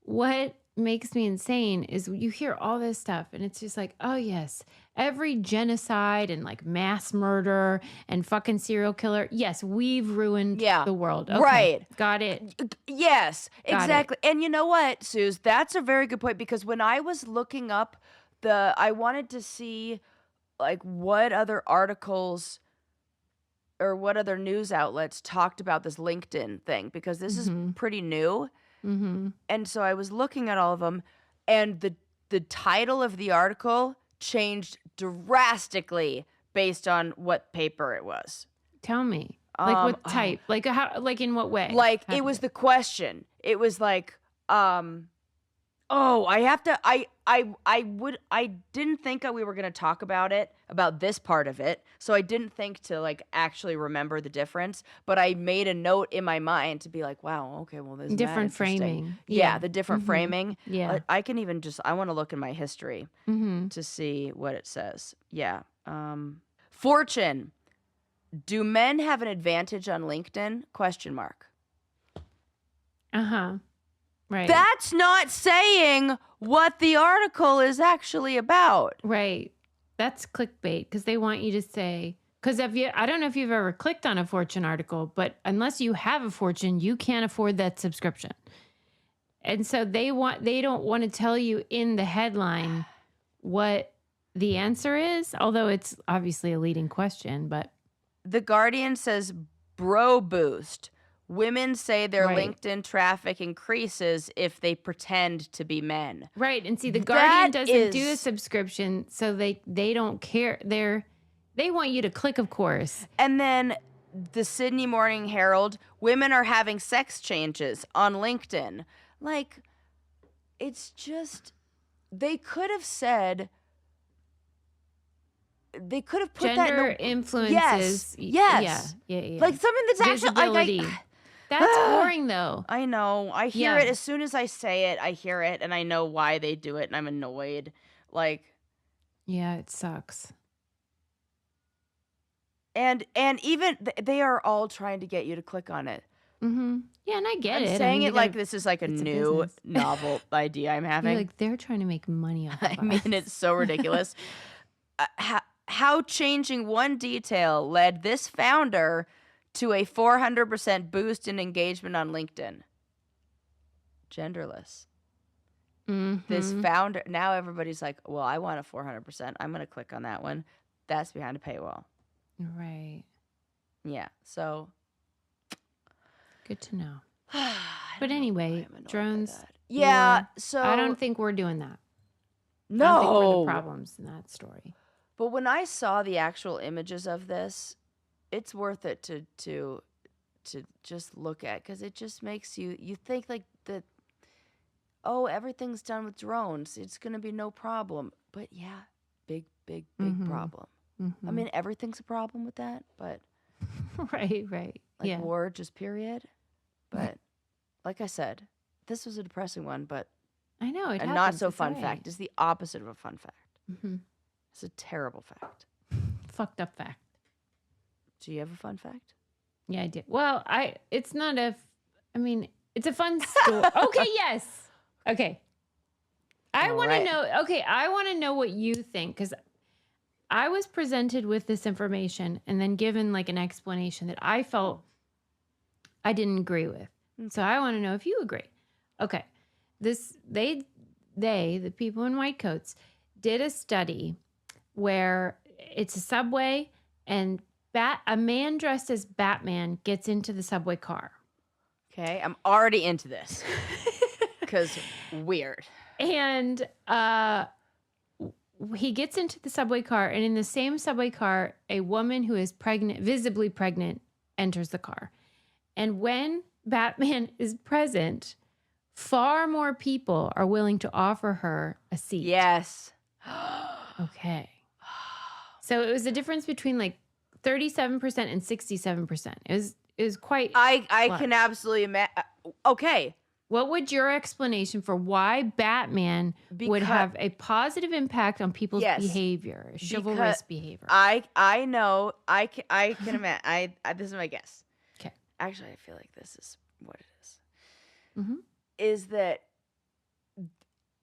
Speaker 2: what makes me insane is you hear all this stuff and it's just like, oh yes, every genocide and like mass murder and fucking serial killer. Yes, we've ruined the world. Okay,
Speaker 1: right.
Speaker 2: got it.
Speaker 1: Yes,
Speaker 2: Got
Speaker 1: exactly. And you know what, Suze? That's a very good point, because when I was looking up I wanted to see like what other articles or what other news outlets talked about this LinkedIn thing, because this is pretty new. And so I was looking at all of them, and the title of the article changed drastically based on what paper it was.
Speaker 2: Tell me, like what type, like how, like in what way?
Speaker 1: Like
Speaker 2: How
Speaker 1: it
Speaker 2: did
Speaker 1: was the question. It was like, oh, I have to. I didn't think we were gonna talk about this part of it, so I didn't think to like actually remember the difference. But I made a note in my mind to be like, wow, okay, well, there's
Speaker 2: different framing.
Speaker 1: Yeah, the different framing.
Speaker 2: Yeah.
Speaker 1: I can even I want to look in my history to see what it says. Yeah. Fortune. Do men have an advantage on LinkedIn? Question mark.
Speaker 2: Right.
Speaker 1: That's not saying what the article is actually about.
Speaker 2: Right. That's clickbait because they want you to say, because I don't know if you've ever clicked on a Fortune article, but unless you have a Fortune, you can't afford that subscription. And so they don't want to tell you in the headline what the answer is, although it's obviously a leading question, but
Speaker 1: The Guardian says bro boost. Women say their
Speaker 2: Right.
Speaker 1: LinkedIn traffic increases if they pretend to be men.
Speaker 2: right. And see, the Guardian
Speaker 1: That
Speaker 2: doesn't do a
Speaker 1: is-
Speaker 2: subscription, so they don't care. They want you to click, of course.
Speaker 1: And then the Sydney Morning Herald, women are having sex changes on LinkedIn. Like, it's just, they could have said, they could have put that
Speaker 2: Gender
Speaker 1: in
Speaker 2: influences.
Speaker 1: Yes.
Speaker 2: Yeah.
Speaker 1: like something that's actually
Speaker 2: Visibility.
Speaker 1: like,
Speaker 2: That's boring, though.
Speaker 1: I know. I hear
Speaker 2: Yeah.
Speaker 1: it as soon as I say it. I hear it, and I know why they do it, and I'm annoyed. Like,
Speaker 2: Yeah, it sucks.
Speaker 1: And even they are all trying to get you to click on it.
Speaker 2: Mm-hmm. Yeah, and I get
Speaker 1: I'm
Speaker 2: it.
Speaker 1: saying
Speaker 2: I
Speaker 1: it
Speaker 2: mean,
Speaker 1: like this is like a
Speaker 2: it's a
Speaker 1: new
Speaker 2: business.
Speaker 1: novel idea I'm
Speaker 2: you're
Speaker 1: having.
Speaker 2: like, they're trying to make money off
Speaker 1: I
Speaker 2: of
Speaker 1: mean,
Speaker 2: us.
Speaker 1: it's so ridiculous. How changing one detail led this founder to a 400% boost in engagement on LinkedIn. Genderless. This
Speaker 2: Mm-hmm.
Speaker 1: founder, now everybody's like, well, I want a 400%. I'm going to click on that one. That's behind a paywall.
Speaker 2: Right.
Speaker 1: Yeah. So,
Speaker 2: Good to know.
Speaker 1: I
Speaker 2: But
Speaker 1: don't know why
Speaker 2: anyway,
Speaker 1: I'm annoyed by
Speaker 2: drones.
Speaker 1: that. Yeah. So,
Speaker 2: I don't think we're doing that. I don't think we're the
Speaker 1: no.
Speaker 2: problems in that story.
Speaker 1: But when I saw the actual images of this, it's worth it to just look at, because it just makes you think like that. Oh, everything's done with drones. It's gonna be no problem. But yeah, big
Speaker 2: Mhm.
Speaker 1: problem. I
Speaker 2: Mhm.
Speaker 1: mean, everything's a problem with that. But
Speaker 2: Right.
Speaker 1: like
Speaker 2: Yeah.
Speaker 1: war, just period. But like I said, this was a depressing one. But
Speaker 2: I know it
Speaker 1: a
Speaker 2: happens.
Speaker 1: not so
Speaker 2: It's
Speaker 1: fun
Speaker 2: all
Speaker 1: fact is the opposite of a fun fact.
Speaker 2: Mm-hmm.
Speaker 1: It's a terrible fact.
Speaker 2: Fucked up fact.
Speaker 1: Do you have a fun fact?
Speaker 2: Yeah, I did. Well, it's not a. I mean, it's a fun story. Okay. Yes. Okay. I
Speaker 1: All
Speaker 2: want to
Speaker 1: right.
Speaker 2: know. Okay, I want to know what you think, because I was presented with this information and then given like an explanation that I felt I didn't agree with. So I want to know if you agree. Okay. The people in white coats did a study where it's a subway and a man dressed as Batman gets into the subway car.
Speaker 1: Okay, I'm already into this. Because weird.
Speaker 2: And he gets into the subway car, and in the same subway car, a woman who is pregnant, visibly pregnant, enters the car. And when Batman is present, far more people are willing to offer her a seat.
Speaker 1: Yes.
Speaker 2: Okay. So it was a difference between like 37% and 67%. It was quite.
Speaker 1: I
Speaker 2: large.
Speaker 1: can absolutely imagine. Okay.
Speaker 2: What would your explanation for why Batman would have a positive impact on people's
Speaker 1: Yes,
Speaker 2: behavior, chivalrous behavior?
Speaker 1: I know. I can imagine. I this is my guess.
Speaker 2: Okay.
Speaker 1: Actually, I feel like this is what it is.
Speaker 2: Mm-hmm.
Speaker 1: Is that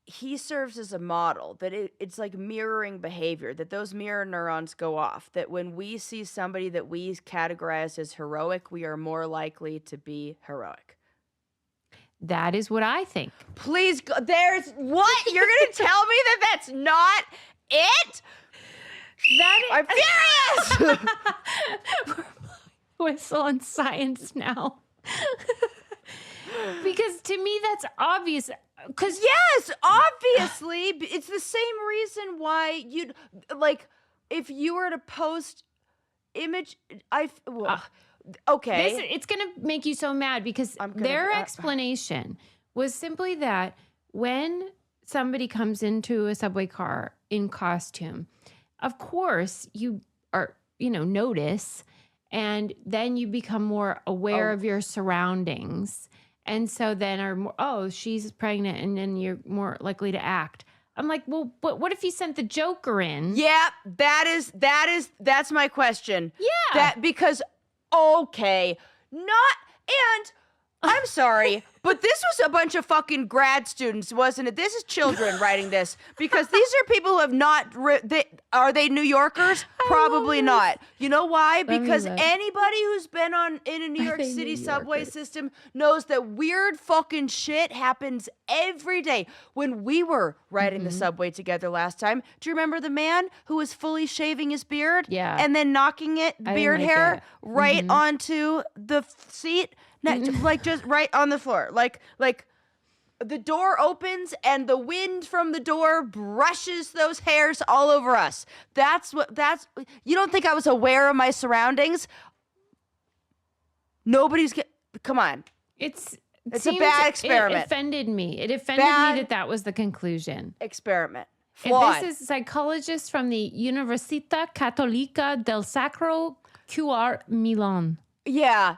Speaker 1: he serves as a model, that it's like mirroring behavior, that those mirror neurons go off, that when we see somebody that we categorize as heroic, we are more likely to be heroic.
Speaker 2: That is what I think.
Speaker 1: Please go. There's what? You're going to tell me that that's not it?
Speaker 2: That is,
Speaker 1: I'm furious.
Speaker 2: whistle on science now. Because to me, that's obvious. Because
Speaker 1: Yes, obviously. It's the same reason why you'd, like, if you were to post image, okay.
Speaker 2: it's going to make you so mad, because their explanation was simply that when somebody comes into a subway car in costume, of course you are, notice, and then you become more aware of your surroundings. And so then are more, oh, she's pregnant, and then you're more likely to act. I'm like, well, but what if you sent the Joker in?
Speaker 1: Yeah, that's my question.
Speaker 2: Yeah.
Speaker 1: Because, okay, and I'm sorry, but this was a bunch of fucking grad students, wasn't it? This is children writing this, because these are people who have not, are they New Yorkers? Probably not. You know why? Because anybody who's been in a New York City subway system knows that weird fucking shit happens every day. When we were riding the subway together last time, do you remember the man who was fully shaving his beard?
Speaker 2: Yeah.
Speaker 1: And then knocking beard hair right onto the seat? Like just right on the floor. Like the door opens and the wind from the door brushes those hairs all over us. You don't think I was aware of my surroundings? Come on.
Speaker 2: It's
Speaker 1: a bad experiment.
Speaker 2: It offended me. It offended me that was the conclusion.
Speaker 1: Experiment.
Speaker 2: And
Speaker 1: Flawed.
Speaker 2: this is psychologist from the Università Cattolica del Sacro Cuore Milan.
Speaker 1: Yeah.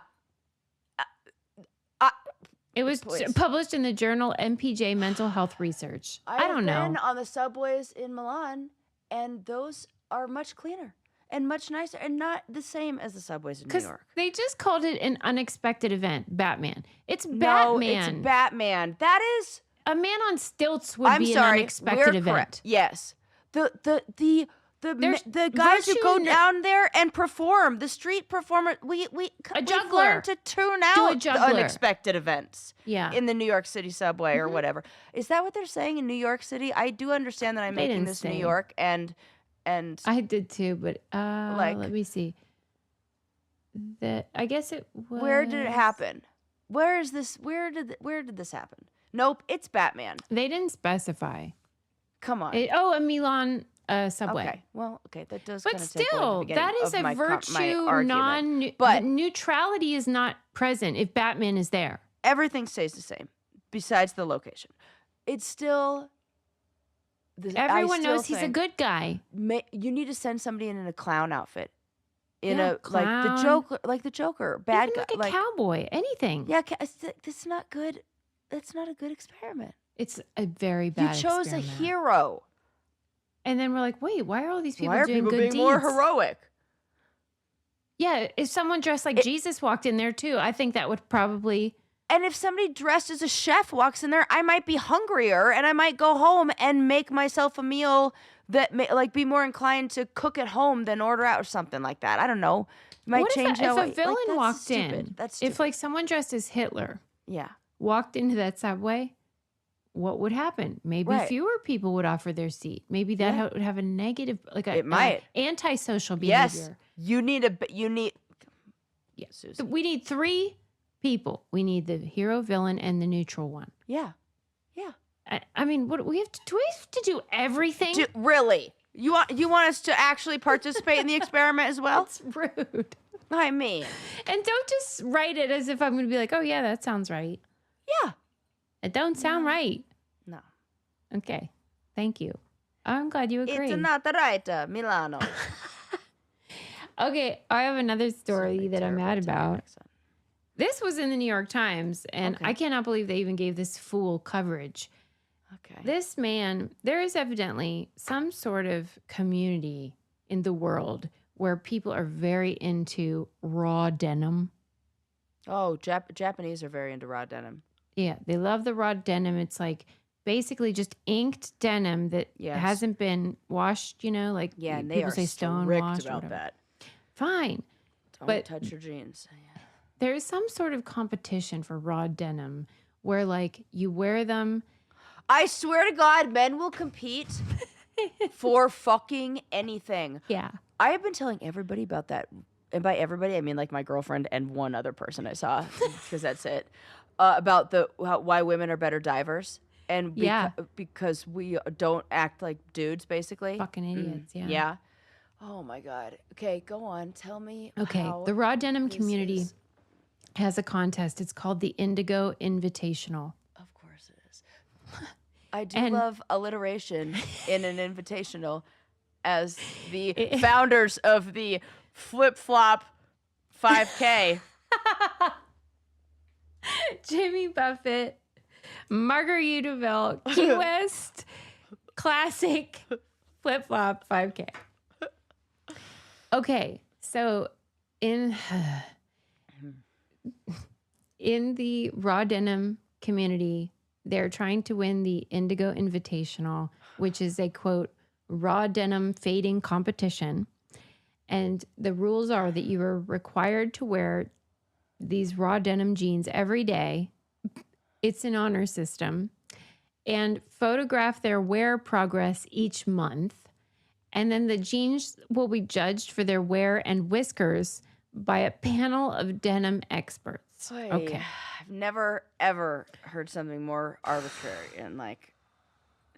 Speaker 2: It was published in the journal MPJ Mental Health Research. I don't know.
Speaker 1: I've been on the subways in Milan, and those are much cleaner. and much nicer and not the same as the subways in New
Speaker 2: Because
Speaker 1: York.
Speaker 2: they just called it an unexpected event, Batman. It's
Speaker 1: No,
Speaker 2: Batman.
Speaker 1: it's Batman. That is.
Speaker 2: A man on stilts would
Speaker 1: I'm
Speaker 2: be an
Speaker 1: sorry.
Speaker 2: unexpected
Speaker 1: We're
Speaker 2: event.
Speaker 1: correct. Yes.
Speaker 2: There's
Speaker 1: The guys who go
Speaker 2: virtue no-
Speaker 1: down there and perform, the street performer, we've
Speaker 2: juggler.
Speaker 1: learned to tune out the
Speaker 2: juggler.
Speaker 1: unexpected events
Speaker 2: Yeah.
Speaker 1: in the New York City subway or whatever. Is that what they're saying in New York City? I do understand that I'm
Speaker 2: They
Speaker 1: making
Speaker 2: didn't
Speaker 1: this
Speaker 2: say.
Speaker 1: New York and
Speaker 2: I did too, but
Speaker 1: Like-
Speaker 2: let me see. I guess it was.
Speaker 1: where did it happen? Where is this? Where did this happen? Nope, it's Batman.
Speaker 2: They didn't specify.
Speaker 1: Come on.
Speaker 2: A Milan subway.
Speaker 1: Okay. Well, okay, that does
Speaker 2: But
Speaker 1: kind of take away the
Speaker 2: still,
Speaker 1: beginning
Speaker 2: that is
Speaker 1: of
Speaker 2: a
Speaker 1: my
Speaker 2: virtue
Speaker 1: argument. But-
Speaker 2: neutrality is not present if Batman is there.
Speaker 1: Everything stays the same besides the location. It's still.
Speaker 2: Everyone knows he's a good guy.
Speaker 1: You need to send somebody in a clown outfit, in
Speaker 2: Yeah,
Speaker 1: a
Speaker 2: clown.
Speaker 1: like the Joker, bad
Speaker 2: Even
Speaker 1: guy,
Speaker 2: like a cowboy, anything.
Speaker 1: Yeah, that's not good. That's not a good experiment.
Speaker 2: It's a very bad
Speaker 1: You chose
Speaker 2: experiment.
Speaker 1: a hero.
Speaker 2: And then we're like, wait, why are all these people
Speaker 1: Why are
Speaker 2: doing
Speaker 1: people
Speaker 2: good
Speaker 1: being
Speaker 2: deeds?
Speaker 1: more heroic?
Speaker 2: Yeah, if someone dressed like Jesus walked in there too, I think that would probably.
Speaker 1: And if somebody dressed as a chef walks in there, I might be hungrier, and I might go home and make myself a meal that be more inclined to cook at home than order out or something like that. I don't know. Might
Speaker 2: What
Speaker 1: change
Speaker 2: if
Speaker 1: how
Speaker 2: a villain
Speaker 1: that's
Speaker 2: walked
Speaker 1: stupid.
Speaker 2: in?
Speaker 1: That's stupid.
Speaker 2: If like someone dressed as Hitler
Speaker 1: yeah.
Speaker 2: walked into that subway, what would happen? Maybe
Speaker 1: Right.
Speaker 2: fewer people would offer their seat. Maybe that
Speaker 1: Yeah.
Speaker 2: would have a negative,
Speaker 1: It might.
Speaker 2: antisocial
Speaker 1: Yes.
Speaker 2: behavior.
Speaker 1: You need.
Speaker 2: Yeah.
Speaker 1: Susie.
Speaker 2: We need 3 people. We need the hero, villain, and the neutral one.
Speaker 1: Yeah. Yeah.
Speaker 2: I mean, what we have to do? We have to do everything.
Speaker 1: Really? You want us to actually participate in the experiment as well?
Speaker 2: That's rude.
Speaker 1: I mean,
Speaker 2: And don't just write it as if I'm going to be like, oh yeah, that sounds right.
Speaker 1: yeah.
Speaker 2: It don't sound right.
Speaker 1: No.
Speaker 2: Okay. Thank you. I'm glad you agree.
Speaker 1: It's not right, Milano.
Speaker 2: Okay, I have another story
Speaker 1: Sorry,
Speaker 2: that I'm
Speaker 1: terrible
Speaker 2: mad
Speaker 1: Italian
Speaker 2: about.
Speaker 1: accent.
Speaker 2: This was in the New York Times, and
Speaker 1: Okay.
Speaker 2: I cannot believe they even gave this full coverage.
Speaker 1: Okay.
Speaker 2: This man, there is evidently some sort of community in the world where people are very into raw denim.
Speaker 1: Oh, Japanese are very into raw denim.
Speaker 2: Yeah, they love the raw denim. It's like basically just inked denim that
Speaker 1: Yes.
Speaker 2: hasn't been washed, like
Speaker 1: Yeah, and they
Speaker 2: people
Speaker 1: are
Speaker 2: say stone
Speaker 1: strict
Speaker 2: washed or
Speaker 1: about
Speaker 2: whatever.
Speaker 1: that.
Speaker 2: Fine.
Speaker 1: Don't
Speaker 2: But-
Speaker 1: touch your jeans.
Speaker 2: There is some sort of competition for raw denim where like you wear them.
Speaker 1: I swear to God, men will compete for fucking anything.
Speaker 2: Yeah.
Speaker 1: I have been telling everybody about that. And by everybody, I mean like my girlfriend and one other person I saw, because that's it. About why women are better divers. And
Speaker 2: Yeah.
Speaker 1: because we don't act like dudes, basically.
Speaker 2: Fucking idiots. Yeah.
Speaker 1: Yeah. Oh my God. Okay, go on. Tell me.
Speaker 2: Okay.
Speaker 1: how
Speaker 2: The raw denim
Speaker 1: this
Speaker 2: community
Speaker 1: is-
Speaker 2: has a contest. It's called the Indigo Invitational.
Speaker 1: Of course it is. I do
Speaker 2: And-
Speaker 1: love alliteration in an invitational, as the founders of the Flip Flop 5K.
Speaker 2: Jimmy Buffett, Margaritaville, Key West, classic flip flop 5K. Okay, so in the raw denim community, they're trying to win the Indigo Invitational, which is a quote raw denim fading competition. And the rules are that you are required to wear these raw denim jeans every day. It's an honor system. And photograph their wear progress each month. And then the jeans will be judged for their wear and whiskers by a panel of denim experts. Okay.
Speaker 1: I've never, ever heard something more arbitrary and like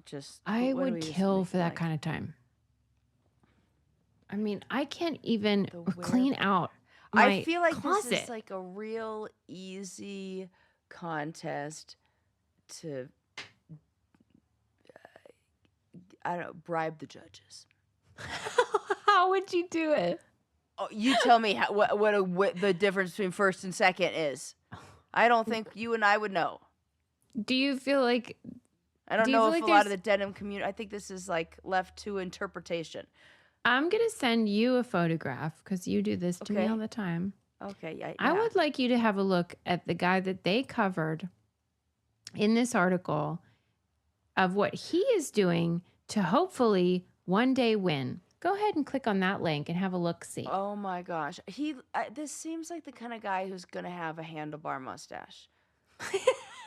Speaker 1: just.
Speaker 2: I
Speaker 1: what do
Speaker 2: would
Speaker 1: we use to
Speaker 2: kill
Speaker 1: make,
Speaker 2: for that
Speaker 1: like,
Speaker 2: kind of time. I mean, I can't even
Speaker 1: The wear-
Speaker 2: clean out my
Speaker 1: I feel like
Speaker 2: closet.
Speaker 1: this is like a real easy contest to, I don't know, bribe the judges.
Speaker 2: How would you do it?
Speaker 1: Oh, you tell me what the difference between first and second is. I don't think you and I would know.
Speaker 2: Do you feel like
Speaker 1: I don't
Speaker 2: Do you
Speaker 1: know
Speaker 2: feel
Speaker 1: if
Speaker 2: like
Speaker 1: a lot of
Speaker 2: there's-
Speaker 1: the denim community. I think this is like left to interpretation.
Speaker 2: I'm going to send you a photograph because you do this to me
Speaker 1: Okay.
Speaker 2: all the time.
Speaker 1: Okay, yeah.
Speaker 2: I would like you to have a look at the guy that they covered in this article of what he is doing to hopefully one day win. Go ahead and click on that link and have a look-see.
Speaker 1: Oh my gosh. This seems like the kind of guy who's going to have a handlebar mustache.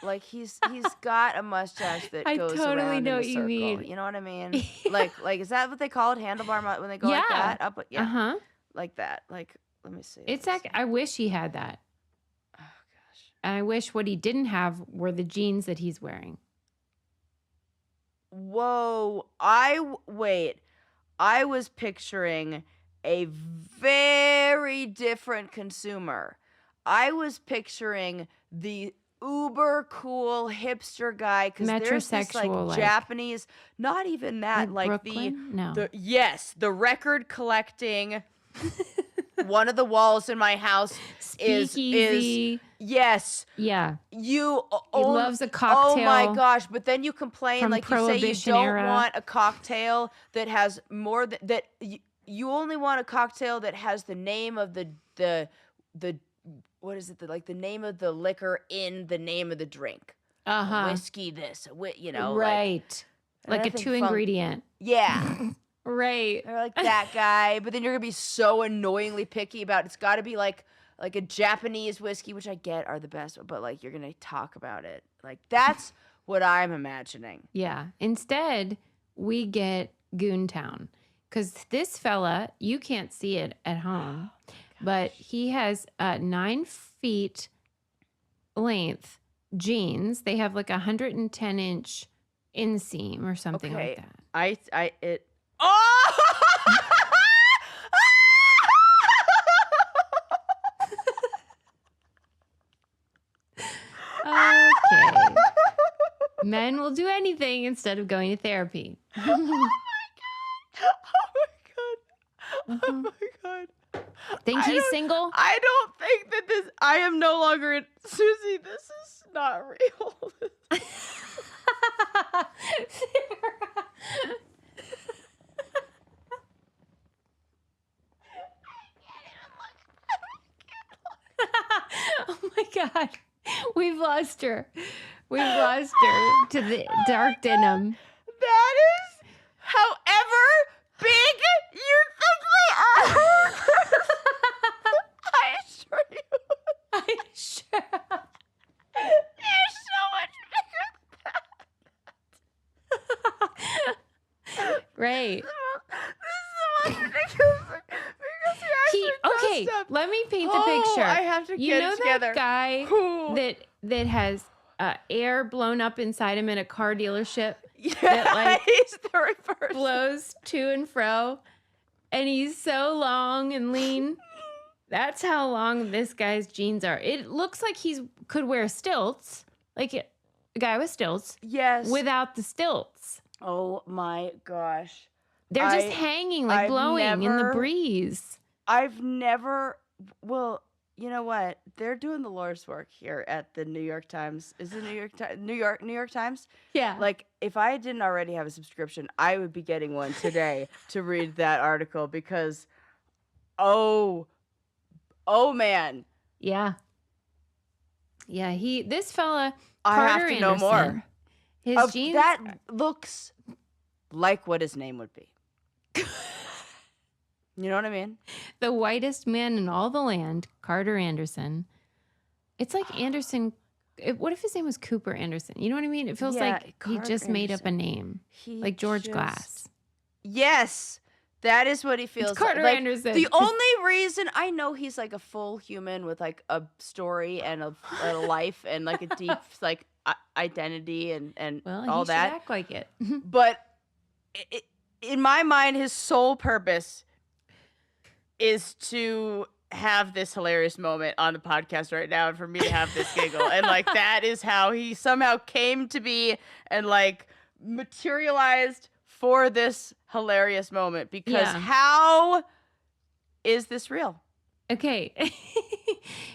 Speaker 1: Like he's got a mustache that
Speaker 2: I
Speaker 1: goes
Speaker 2: totally
Speaker 1: around
Speaker 2: know
Speaker 1: in a
Speaker 2: what you
Speaker 1: circle.
Speaker 2: mean.
Speaker 1: You know what I mean? Like is that what they call it? When they go like
Speaker 2: Yeah.
Speaker 1: that? Up, yeah.
Speaker 2: Uh-huh.
Speaker 1: Like that. Like, let me see.
Speaker 2: It's like, I wish he had that.
Speaker 1: Oh gosh.
Speaker 2: And I wish what he didn't have were the jeans that he's wearing.
Speaker 1: Whoa. Wait. I was picturing a very different consumer. I was picturing the uber cool hipster guy because there's this like
Speaker 2: Metrosexual, like-
Speaker 1: Japanese, not even that, like
Speaker 2: Brooklyn? No.
Speaker 1: the record collecting. One of the walls in my house is
Speaker 2: Speakeasy.
Speaker 1: yes.
Speaker 2: Yeah.
Speaker 1: He
Speaker 2: loves a
Speaker 1: Oh
Speaker 2: cocktail
Speaker 1: my gosh! But then you complain,
Speaker 2: from
Speaker 1: like you say, you
Speaker 2: Prohibition
Speaker 1: don't
Speaker 2: era.
Speaker 1: want a cocktail that has more than that. You only want a cocktail that has the name of the what is it? The name of the liquor in the name of the drink.
Speaker 2: Uh-huh.
Speaker 1: Whiskey, this, like,
Speaker 2: Right. Like a
Speaker 1: anything
Speaker 2: 2-ingredient.
Speaker 1: yeah.
Speaker 2: Right.
Speaker 1: They're like that guy, but then you're gonna be so annoyingly picky about it's got to be like a Japanese whiskey, which I get are the best, but like you're gonna talk about it. Like that's what I'm imagining.
Speaker 2: Yeah. Instead, we get Goontown. Because this fella, you can't see it at home, but he has 9 feet length jeans. They have like 110-inch inseam or something like that.
Speaker 1: Oh!
Speaker 2: Okay. Men will do anything instead of going to therapy.
Speaker 1: Oh my god.
Speaker 2: Think
Speaker 1: I
Speaker 2: he's
Speaker 1: don't-
Speaker 2: single?
Speaker 1: I don't think that this. I am no longer in. Susie, this is not real.
Speaker 2: Oh my God. We've lost her. We've lost her to the dark denim.
Speaker 1: That is, however big you think they are. I assure you,
Speaker 2: I'm sure.
Speaker 1: they're so much bigger.
Speaker 2: Right.
Speaker 1: This is the most ridiculous thing because he actually
Speaker 2: Okay,
Speaker 1: does stuff.
Speaker 2: let me paint the
Speaker 1: Oh,
Speaker 2: picture.
Speaker 1: I have to
Speaker 2: You
Speaker 1: get
Speaker 2: know
Speaker 1: it together.
Speaker 2: that guy
Speaker 1: Ooh.
Speaker 2: that has air blown up inside him in a car dealership?
Speaker 1: Yeah,
Speaker 2: that, like,
Speaker 1: he's the reverse.
Speaker 2: Blows to and fro, and he's so long and lean. That's how long this guy's jeans are. It looks like could wear stilts, like a guy with stilts,
Speaker 1: Yes.
Speaker 2: without the stilts.
Speaker 1: Oh my gosh.
Speaker 2: They're just hanging, like
Speaker 1: I've
Speaker 2: blowing in the
Speaker 1: never-
Speaker 2: breeze.
Speaker 1: I've never. Well, you know what? They're doing the Lord's work here at the New York Times. Is it New York Times?
Speaker 2: Yeah.
Speaker 1: Like, if I didn't already have a subscription, I would be getting one today to read that article because, oh man,
Speaker 2: Yeah. Yeah, this fella,
Speaker 1: I
Speaker 2: Carter
Speaker 1: have to know
Speaker 2: Anderson,
Speaker 1: more.
Speaker 2: his jeans.
Speaker 1: That looks like what his name would be. You know what I mean?
Speaker 2: The whitest man in all the land, Carter Anderson. It's like Anderson. What if his name was Cooper Anderson? You know what I mean? It feels
Speaker 1: Yeah,
Speaker 2: like he
Speaker 1: Carter
Speaker 2: just made up a
Speaker 1: Anderson.
Speaker 2: name,
Speaker 1: He
Speaker 2: like George
Speaker 1: just-
Speaker 2: Glass.
Speaker 1: Yes, that is what he feels
Speaker 2: It's Carter
Speaker 1: like.
Speaker 2: Anderson.
Speaker 1: The only reason I know he's like a full human with like a story and a life and like a deep like identity and
Speaker 2: Well,
Speaker 1: all
Speaker 2: he should
Speaker 1: that.
Speaker 2: act like it.
Speaker 1: But in my mind, his sole purpose is to have this hilarious moment on the podcast right now and for me to have this giggle. And like that is how he somehow came to be and like materialized for this hilarious moment because
Speaker 2: Yeah.
Speaker 1: how is this real?
Speaker 2: Okay.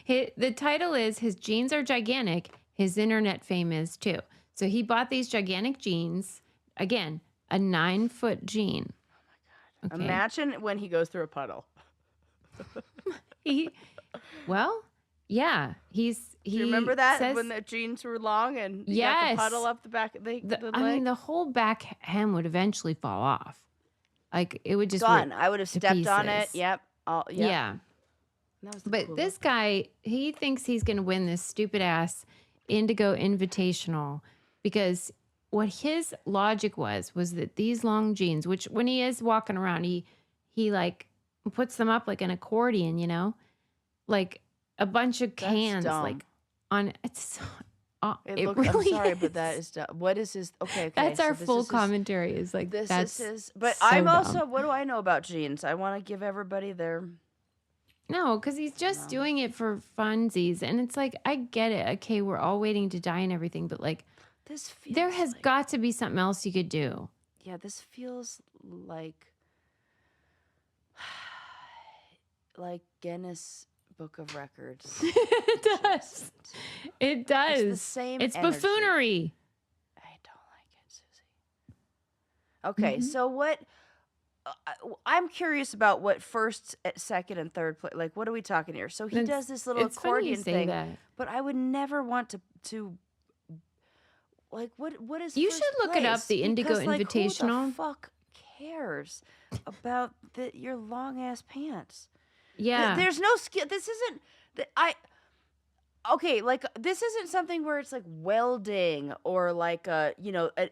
Speaker 2: The title is His Jeans Are Gigantic. His internet fame is too. So he bought these gigantic jeans. Again, a 9-foot jean. Okay.
Speaker 1: Imagine when he goes through a puddle.
Speaker 2: He, well, yeah. He
Speaker 1: Do you remember that
Speaker 2: says,
Speaker 1: when the jeans were long and you got the
Speaker 2: yes.
Speaker 1: puddle up the back? The
Speaker 2: I mean,
Speaker 1: leg?
Speaker 2: the whole back hem would eventually fall off. Like it would just
Speaker 1: Gone.
Speaker 2: rip
Speaker 1: I would have
Speaker 2: to
Speaker 1: stepped on it.
Speaker 2: pieces.
Speaker 1: Yep. Yep.
Speaker 2: Yeah.
Speaker 1: That was the
Speaker 2: But
Speaker 1: coolest.
Speaker 2: this guy, he thinks he's going to win this stupid ass Indigo Invitational because what his logic was that these long jeans, which when he is walking around, he like puts them up like an accordion, you know, like a bunch of cans,
Speaker 1: dumb.
Speaker 2: like on. It's
Speaker 1: It
Speaker 2: it
Speaker 1: look,
Speaker 2: really
Speaker 1: I'm sorry,
Speaker 2: is.
Speaker 1: but that is dumb. What is his? Okay.
Speaker 2: That's
Speaker 1: so
Speaker 2: our
Speaker 1: this
Speaker 2: full
Speaker 1: is his-
Speaker 2: commentary. Is like
Speaker 1: This
Speaker 2: that's
Speaker 1: is his. But
Speaker 2: so
Speaker 1: I'm
Speaker 2: dumb.
Speaker 1: also. What do I know about jeans? I want to give everybody their.
Speaker 2: No, because he's just doing it for funsies, and it's like I get it. Okay, we're all waiting to die and everything, but like
Speaker 1: This feels
Speaker 2: there has
Speaker 1: like,
Speaker 2: got to be something else you could do.
Speaker 1: Yeah, this feels like Guinness Book of Records.
Speaker 2: It does. It does.
Speaker 1: It's the same.
Speaker 2: It's
Speaker 1: energy.
Speaker 2: buffoonery.
Speaker 1: I don't like it, Susie. Okay, so what? I'm curious about what first, second, and third place. Like, what are we talking here? So he
Speaker 2: It's-
Speaker 1: does this little
Speaker 2: it's funny you
Speaker 1: accordion
Speaker 2: say
Speaker 1: thing,
Speaker 2: that.
Speaker 1: but I would never want to. Like, what is?
Speaker 2: You
Speaker 1: first
Speaker 2: should look it up,
Speaker 1: place?
Speaker 2: the Indigo
Speaker 1: Because, like, who
Speaker 2: Invitational.
Speaker 1: the fuck cares about your long ass pants?
Speaker 2: Yeah.
Speaker 1: There's no skill. This isn't. Okay, like this isn't something where it's like welding or like an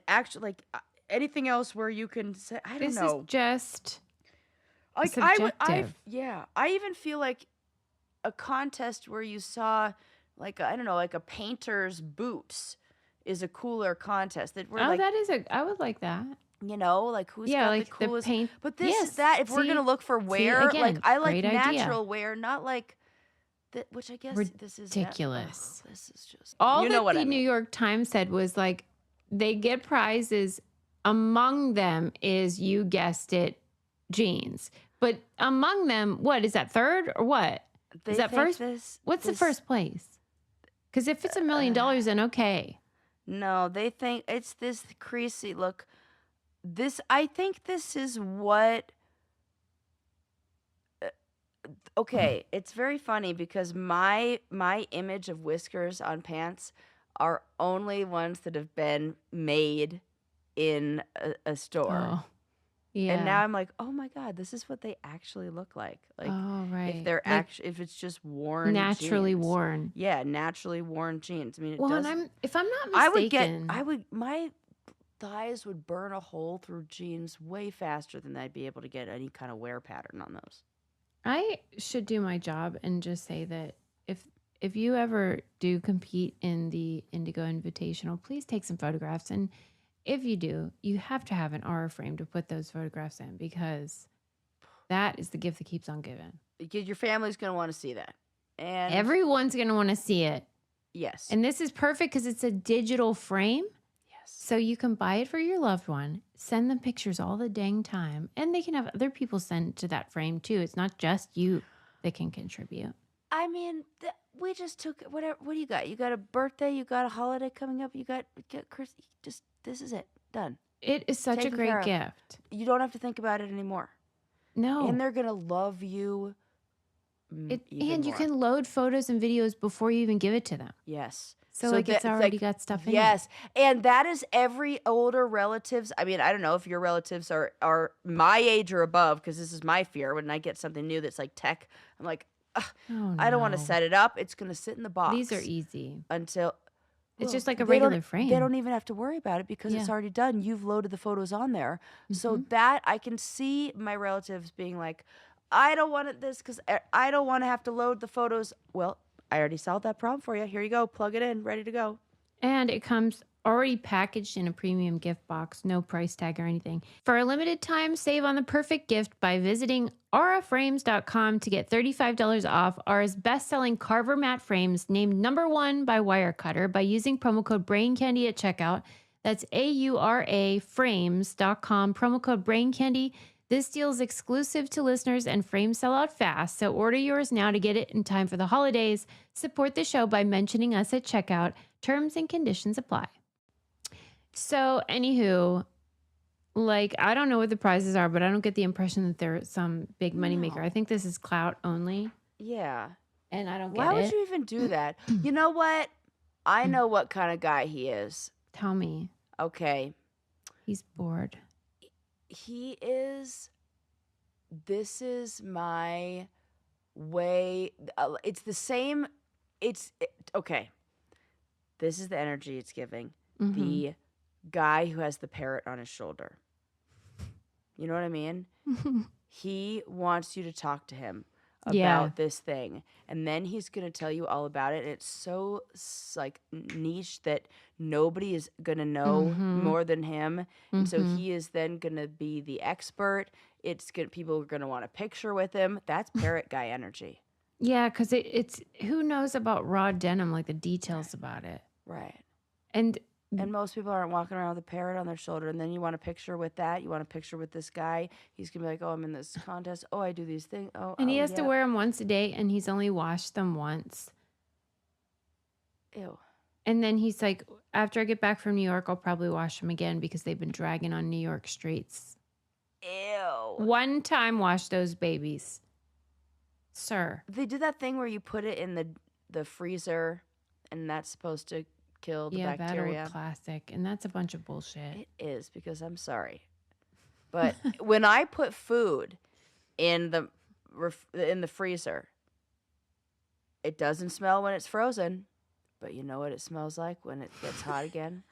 Speaker 1: actual like anything else where you can say I don't
Speaker 2: this
Speaker 1: know.
Speaker 2: is just
Speaker 1: Like
Speaker 2: subjective.
Speaker 1: I even feel like a contest where you saw like I don't know, like a painter's boots is a cooler contest. That we're like
Speaker 2: that is I would like that.
Speaker 1: like who's got
Speaker 2: like
Speaker 1: the coolest
Speaker 2: paint.
Speaker 1: But this
Speaker 2: Yes,
Speaker 1: that if we're
Speaker 2: see?
Speaker 1: gonna look for wear,
Speaker 2: again,
Speaker 1: like I like
Speaker 2: great idea.
Speaker 1: natural wear, not like that. Which I guess this is
Speaker 2: Ridiculous.
Speaker 1: This is just
Speaker 2: All
Speaker 1: you
Speaker 2: that
Speaker 1: know what
Speaker 2: the
Speaker 1: I mean.
Speaker 2: New York Times said was like they get prizes. Among them is, you guessed it, jeans. But among them, what is that, third or what?
Speaker 1: They
Speaker 2: Is that
Speaker 1: think
Speaker 2: first? What's the
Speaker 1: this-
Speaker 2: first place? Because if it's $1 million, then okay.
Speaker 1: No, they think it's this creasy look. I think this is what. Okay, it's very funny because my image of whiskers on pants are only ones that have been made in a store.
Speaker 2: Oh, yeah.
Speaker 1: And now I'm like, oh my god, this is what they actually look like. Like
Speaker 2: oh, right.
Speaker 1: if they're
Speaker 2: Like,
Speaker 1: if it's just worn
Speaker 2: naturally
Speaker 1: jeans.
Speaker 2: worn.
Speaker 1: Yeah, naturally worn jeans. I mean, it
Speaker 2: Well,
Speaker 1: does.
Speaker 2: and if I'm not mistaken,
Speaker 1: My thighs would burn a hole through jeans way faster than I'd be able to get any kind of wear pattern on those.
Speaker 2: I should do my job and just say that if you ever do compete in the Indigo Invitational, please take some photographs. And if you do, you have to have an aura frame to put those photographs in, because that is the gift that keeps on giving.
Speaker 1: Because your family's going to want to see that. And
Speaker 2: Everyone's going to want to see it.
Speaker 1: yes.
Speaker 2: And this is perfect because it's a digital frame.
Speaker 1: yes.
Speaker 2: So you can buy it for your loved one, send them pictures all the dang time, and they can have other people send to that frame too. It's not just you that can contribute.
Speaker 1: I mean, we just took whatever. What do you got? You got a birthday, you got a holiday coming up, you got Chris, this is it. Done.
Speaker 2: It is such a
Speaker 1: Taken
Speaker 2: great
Speaker 1: care of.
Speaker 2: gift.
Speaker 1: You don't have to think about it anymore.
Speaker 2: No.
Speaker 1: And they're going to love you. Even
Speaker 2: And you
Speaker 1: more.
Speaker 2: can load photos and videos before you even give it to them.
Speaker 1: Yes.
Speaker 2: So like it's
Speaker 1: that-
Speaker 2: already got stuff in it.
Speaker 1: Yes. And that is every older relatives. I mean, I don't know if your relatives are my age or above, because this is my fear when I get something new that's like tech. I'm like, ugh,
Speaker 2: Oh,
Speaker 1: I don't want to
Speaker 2: no.
Speaker 1: set it up. It's going to sit in the box.
Speaker 2: These are easy.
Speaker 1: until
Speaker 2: It's just like a
Speaker 1: they don't-
Speaker 2: regular frame.
Speaker 1: They don't even have to worry about it because it's
Speaker 2: Yeah.
Speaker 1: already done. You've loaded the photos on there. So
Speaker 2: Mm-hmm.
Speaker 1: that I can see my relatives being like, I don't want it this because I don't want to have to load the photos. Well, I already solved that problem for you. Here you go. Plug it in. Ready to go.
Speaker 2: And it comes already packaged in a premium gift box, no price tag or anything. For a limited time, save on the perfect gift by visiting auraframes.com to get $35 off Aura's best-selling Carver matte frames, named #1 by Wirecutter, by using promo code BRAINCANDY at checkout. That's AURA frames.com, promo code BRAINCANDY. This deal is exclusive to listeners and frames sell out fast, so order yours now to get it in time for the holidays. Support the show by mentioning us at checkout. Terms and conditions apply. So, anywho, Like, I don't know what the prizes are, but I don't get the impression that they're some big moneymaker. I
Speaker 1: No.
Speaker 2: think this is clout only,
Speaker 1: Yeah.
Speaker 2: and I don't
Speaker 1: Why
Speaker 2: get
Speaker 1: would
Speaker 2: it.
Speaker 1: you even do that? You know what? I know what kind of guy he is.
Speaker 2: Tell me.
Speaker 1: Okay.
Speaker 2: He's bored.
Speaker 1: He is. This is my way. It's the same. Okay. This is the energy it's giving.
Speaker 2: Mhm.
Speaker 1: The guy who has the parrot on his shoulder. You know what I mean? He wants you to talk to him about
Speaker 2: Yeah.
Speaker 1: this thing, and then he's going to tell you all about it. It's so like niche that nobody is going to know
Speaker 2: Mhm.
Speaker 1: more than him, and so
Speaker 2: Mhm.
Speaker 1: he is then going to be the expert. It's good. People are going to want a picture with him. That's parrot guy energy.
Speaker 2: Yeah, because it's who knows about raw denim, like the details about it.
Speaker 1: Right.
Speaker 2: And
Speaker 1: And most people aren't walking around with a parrot on their shoulder. And then you want a picture with that. You want a picture with this guy. He's going to be like, oh, I'm in this contest. Oh, I do these things. Oh,
Speaker 2: he has to
Speaker 1: yeah.
Speaker 2: wear them once a day, and he's only washed them once.
Speaker 1: Ew.
Speaker 2: And then he's like, after I get back from New York, I'll probably wash them again because they've been dragging on New York streets.
Speaker 1: Ew.
Speaker 2: One time wash those babies. Sir.
Speaker 1: They do that thing where you put it in the freezer, and that's supposed to kill the
Speaker 2: Yeah, that
Speaker 1: bacteria.
Speaker 2: old classic. And that's a bunch of bullshit.
Speaker 1: It is, because I'm sorry. But when I put food in the freezer, it doesn't smell when it's frozen. But you know what it smells like when it gets hot again?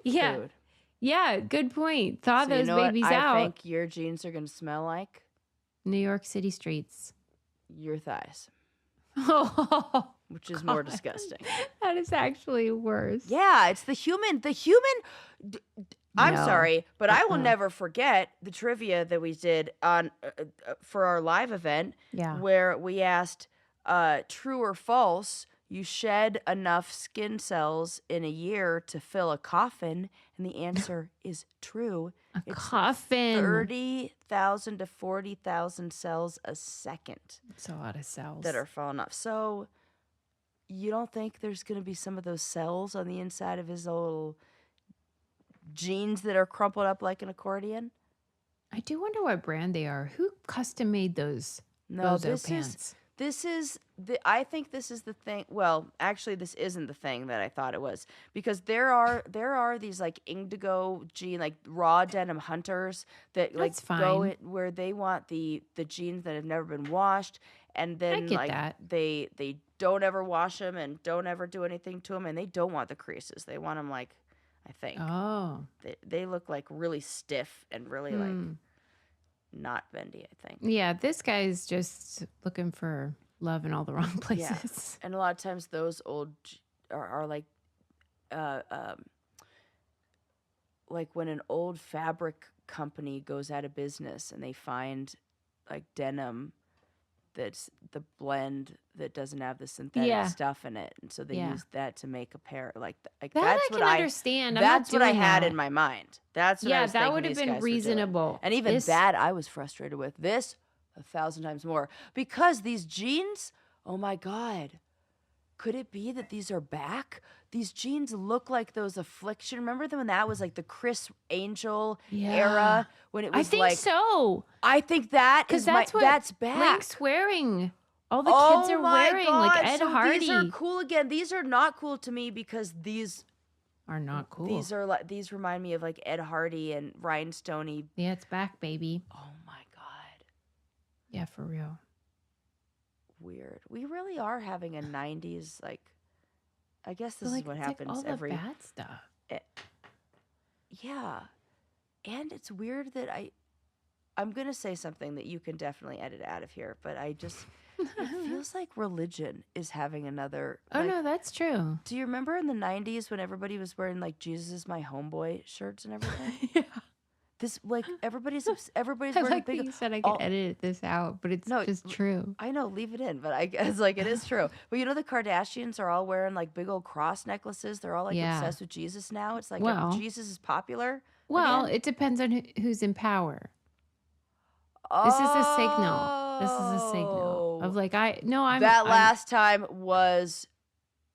Speaker 2: Yeah.
Speaker 1: Food.
Speaker 2: Yeah, good point. Thaw
Speaker 1: So
Speaker 2: those
Speaker 1: you know
Speaker 2: babies
Speaker 1: what
Speaker 2: out.
Speaker 1: I think your jeans are going to smell like?
Speaker 2: New York City streets.
Speaker 1: Your thighs,
Speaker 2: Oh,
Speaker 1: which is more disgusting.
Speaker 2: that is actually worse.
Speaker 1: Yeah, it's the human. I'm
Speaker 2: No.
Speaker 1: sorry, but I will
Speaker 2: Uh-uh.
Speaker 1: never forget the trivia that we did on for our live event,
Speaker 2: Yeah.
Speaker 1: where we asked, true or false, you shed enough skin cells in a year to fill a coffin, and the answer is true.
Speaker 2: A
Speaker 1: It's
Speaker 2: coffin.
Speaker 1: 30,000 to 40,000 cells a second
Speaker 2: It's a lot of cells.
Speaker 1: that are falling off. So you don't think there's going to be some of those cells on the inside of his little jeans that are crumpled up like an accordion?
Speaker 2: I do wonder what brand they are. Who custom made those
Speaker 1: No,
Speaker 2: bozo pants?
Speaker 1: I think this is the thing. Well, actually, this isn't the thing that I thought it was, because there are these like indigo jean, like raw denim hunters that like
Speaker 2: That's
Speaker 1: go
Speaker 2: fine.
Speaker 1: where they want the jeans that have never been washed, and then
Speaker 2: get
Speaker 1: like
Speaker 2: that.
Speaker 1: they don't ever wash them and don't ever do anything to them, and they don't want the creases. They want them like, I think
Speaker 2: Oh.
Speaker 1: they look like really stiff and really like
Speaker 2: Hmm.
Speaker 1: not bendy, I think.
Speaker 2: Yeah, this guy's just looking for love in all the wrong
Speaker 1: Yeah.
Speaker 2: places.
Speaker 1: And a lot of times those are uh, um, like when an old fabric company goes out of business and they find like denim that's the blend that doesn't have the synthetic
Speaker 2: Yeah.
Speaker 1: stuff in it, and so they
Speaker 2: Yeah.
Speaker 1: use that to make a pair like
Speaker 2: That
Speaker 1: that's
Speaker 2: I
Speaker 1: what
Speaker 2: can
Speaker 1: I
Speaker 2: understand. I'm not
Speaker 1: that's what I
Speaker 2: doing
Speaker 1: had
Speaker 2: that.
Speaker 1: in my mind. That's what I
Speaker 2: Yeah,
Speaker 1: was
Speaker 2: that
Speaker 1: thinking
Speaker 2: would have
Speaker 1: these
Speaker 2: been
Speaker 1: guys were doing.
Speaker 2: reasonable.
Speaker 1: And even
Speaker 2: This-
Speaker 1: that I was frustrated with. This 1,000 times more, because these jeans, oh my god, could it be that these are back? These jeans look like those Affliction. Remember them when that was like the Chris Angel
Speaker 2: Yeah.
Speaker 1: era, when it
Speaker 2: I
Speaker 1: was
Speaker 2: think
Speaker 1: like
Speaker 2: so.
Speaker 1: I think that
Speaker 2: Because
Speaker 1: is
Speaker 2: that's what
Speaker 1: that's back.
Speaker 2: Link's wearing. All the kids are
Speaker 1: my
Speaker 2: wearing,
Speaker 1: God.
Speaker 2: like Ed
Speaker 1: So
Speaker 2: Hardy.
Speaker 1: These are cool again. These are not cool to me because these
Speaker 2: Are not cool.
Speaker 1: these remind me of like Ed Hardy and rhinestoney.
Speaker 2: Yeah, it's back, baby.
Speaker 1: Oh my god,
Speaker 2: Yeah, for real.
Speaker 1: weird. We really are having a 90s like. I guess this
Speaker 2: But,
Speaker 1: is
Speaker 2: like,
Speaker 1: what
Speaker 2: it's
Speaker 1: happens
Speaker 2: like all the
Speaker 1: every.
Speaker 2: bad stuff.
Speaker 1: Yeah, and it's weird that I'm gonna say something that you can definitely edit out of here, but I just it feels like religion is having another.
Speaker 2: Oh
Speaker 1: like,
Speaker 2: no, that's true.
Speaker 1: Do you remember in the 90s when everybody was wearing like Jesus is my homeboy shirts and everything?
Speaker 2: Yeah.
Speaker 1: This like everybody's
Speaker 2: I
Speaker 1: wearing
Speaker 2: like
Speaker 1: big.
Speaker 2: that you said I could
Speaker 1: all-
Speaker 2: edit this out, but it's
Speaker 1: No,
Speaker 2: just true.
Speaker 1: I know, leave it in, but I guess like it is true. But you know the Kardashians are all wearing like big old cross necklaces. They're all like
Speaker 2: Yeah.
Speaker 1: obsessed with Jesus now. It's like
Speaker 2: Well-
Speaker 1: Jesus is popular.
Speaker 2: Well,
Speaker 1: again.
Speaker 2: it depends on who's in power. This is a signal. This is a signal of like I'm
Speaker 1: that last time was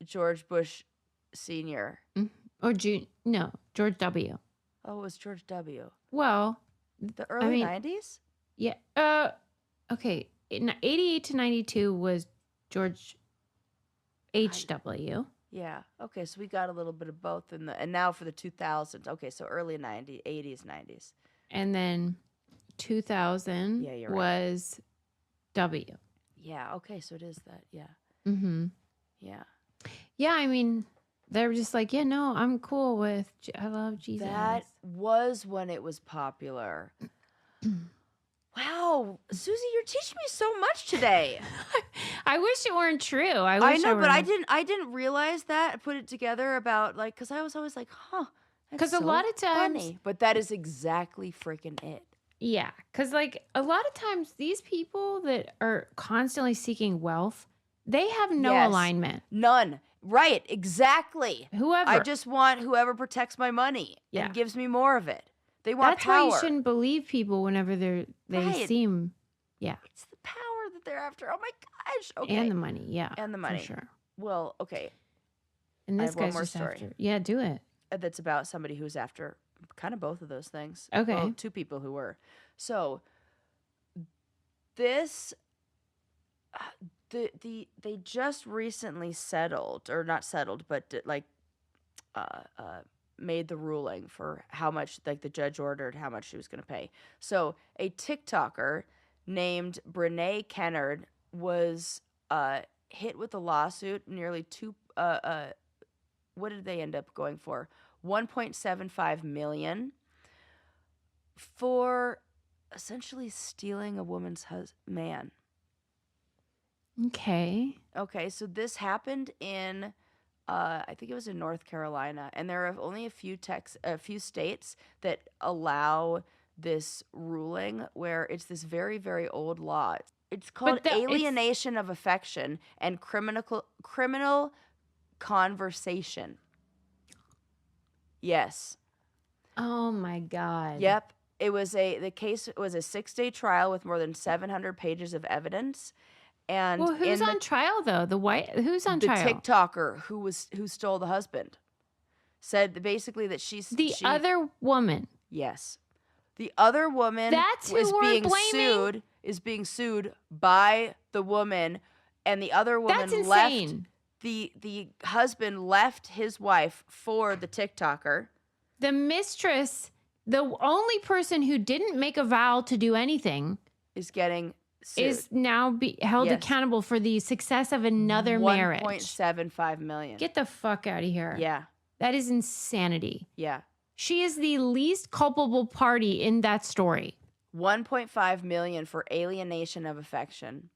Speaker 1: George Bush Senior.
Speaker 2: or George W.
Speaker 1: Oh, it was George W.
Speaker 2: Well,
Speaker 1: The early
Speaker 2: mean-
Speaker 1: 90s?
Speaker 2: yeah. Okay. 88 to 92 was George H.W.
Speaker 1: Yeah. Okay, so we got a little bit of both and now for the 2000s. Okay, so early 90s, 80s, 90s.
Speaker 2: And then 2000
Speaker 1: Yeah, you're right.
Speaker 2: was W.
Speaker 1: Yeah, okay, so it is that. Yeah.
Speaker 2: Mm-hmm.
Speaker 1: Yeah.
Speaker 2: Yeah, I mean, they were just like, yeah, no, I'm cool with, I love Jesus.
Speaker 1: That was when it was popular. Wow, Susie, you're teaching me so much today.
Speaker 2: I wish it weren't true. I
Speaker 1: I
Speaker 2: wish
Speaker 1: know,
Speaker 2: were.
Speaker 1: but I didn't realize that. Put it together about like because I was always like, huh. that's
Speaker 2: 'Cause a
Speaker 1: so
Speaker 2: lot of times-
Speaker 1: funny. But that is exactly freaking it.
Speaker 2: Yeah, because like a lot of times these people that are constantly seeking wealth, they have no
Speaker 1: Yes.
Speaker 2: alignment.
Speaker 1: None. Right, exactly.
Speaker 2: Whoever.
Speaker 1: I just want whoever protects my money
Speaker 2: Yeah.
Speaker 1: and gives me more of it. They want
Speaker 2: That's
Speaker 1: power.
Speaker 2: why you shouldn't believe people whenever they
Speaker 1: Right.
Speaker 2: seem,
Speaker 1: It's the power that they're after. Oh my gosh. Okay.
Speaker 2: and the money. Yeah,
Speaker 1: And the money.
Speaker 2: for sure.
Speaker 1: Well, okay.
Speaker 2: And
Speaker 1: I
Speaker 2: this
Speaker 1: have one
Speaker 2: guy's
Speaker 1: more
Speaker 2: just
Speaker 1: story.
Speaker 2: after. Yeah, do it.
Speaker 1: That's about somebody who's after kind of both of those things.
Speaker 2: Okay.
Speaker 1: Well, two people who were. So this they just recently settled or not settled but made the ruling for how much like the judge ordered how much she was going to pay. So a TikToker named Brene Kennard was hit with a lawsuit nearly what did they end up going for? 1.75 million for essentially stealing a woman's man.
Speaker 2: Okay.
Speaker 1: Okay, so this happened in I think it was in North Carolina, and there are only a few states that allow this ruling where it's this very, very old law. It's called alienation of affection and criminal conversation. Yes.
Speaker 2: Oh my God.
Speaker 1: Yep. The case was a 6-day trial with more than 700 pages of evidence. And
Speaker 2: Well, who's on trial though? Who's on trial?
Speaker 1: The TikToker who stole the husband said basically that she
Speaker 2: other woman.
Speaker 1: Yes. The other woman
Speaker 2: That's who we're blaming?
Speaker 1: is being sued by the woman, and the other woman
Speaker 2: That's insane.
Speaker 1: The husband left his wife for the TikToker.
Speaker 2: The mistress, the only person who didn't make a vow to do anything,
Speaker 1: is getting sued.
Speaker 2: Is now held
Speaker 1: Yes.
Speaker 2: accountable for the success of another marriage.
Speaker 1: 1.75 million.
Speaker 2: Get the fuck out of here.
Speaker 1: Yeah.
Speaker 2: That is insanity.
Speaker 1: Yeah.
Speaker 2: She is the least culpable party in that story.
Speaker 1: 1.5 million for alienation of affection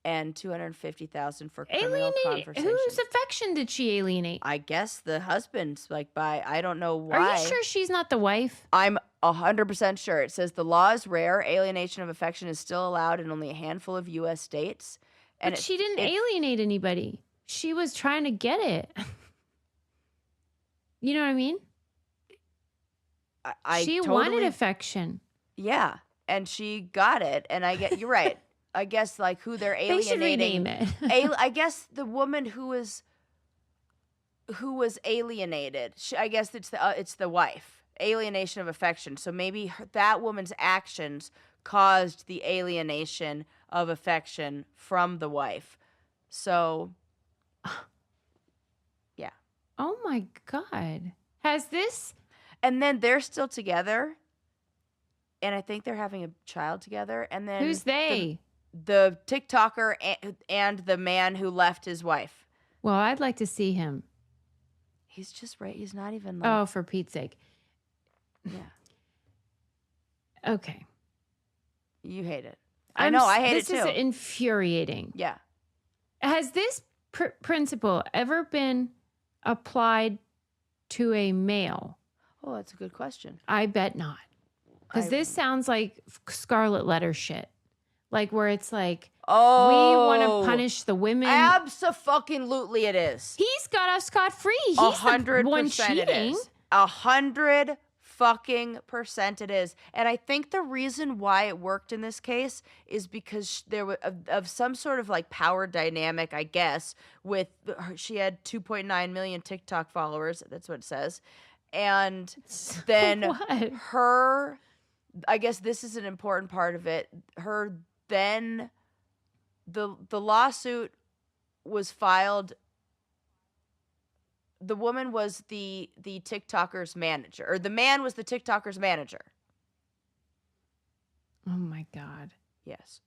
Speaker 1: and 250,000 for criminal conversation.
Speaker 2: Whose affection did she alienate?
Speaker 1: I guess the husband's I don't know why.
Speaker 2: Are you sure she's not the wife?
Speaker 1: I'm 100% sure. It says the law is rare. Alienation of affection is still allowed in only a handful of U.S. states.
Speaker 2: But she didn't alienate anybody. She was trying to get it. You know what I mean? She wanted affection.
Speaker 1: Yeah, and she got it. And you're right. I guess who they're alienating.
Speaker 2: They should rename it.
Speaker 1: I guess the woman who was alienated. I guess it's the wife. Alienation of affection. So maybe that woman's actions caused the alienation of affection from the wife. So, yeah.
Speaker 2: Oh my God. Has this?
Speaker 1: And then they're still together. And I think they're having a child together. And then
Speaker 2: Who's they?
Speaker 1: The TikToker and the man who left his wife.
Speaker 2: Well, I'd like to see him.
Speaker 1: He's just right. He's not even
Speaker 2: Oh, for Pete's sake.
Speaker 1: Yeah.
Speaker 2: Okay.
Speaker 1: You hate it. I know. I hate it too.
Speaker 2: This is infuriating.
Speaker 1: Yeah.
Speaker 2: Has this principle ever been applied to a male?
Speaker 1: Oh, that's a good question.
Speaker 2: I bet not. Because this sounds like scarlet letter shit. Like where it's like, we want to punish the women.
Speaker 1: Abso-fucking-lutely it is.
Speaker 2: He's got us scot-free. He's
Speaker 1: 100%
Speaker 2: the one cheating.
Speaker 1: it is. 100% it is. And I think the reason why it worked in this case is because there was of some sort of power dynamic, I guess, with she had 2.9 million TikTok followers. That's what it says. And then
Speaker 2: What?
Speaker 1: her, I guess this is an important part of it. Her then, the lawsuit was filed. The woman was the TikToker's manager, or the man was the TikToker's manager.
Speaker 2: Oh my God.
Speaker 1: Yes.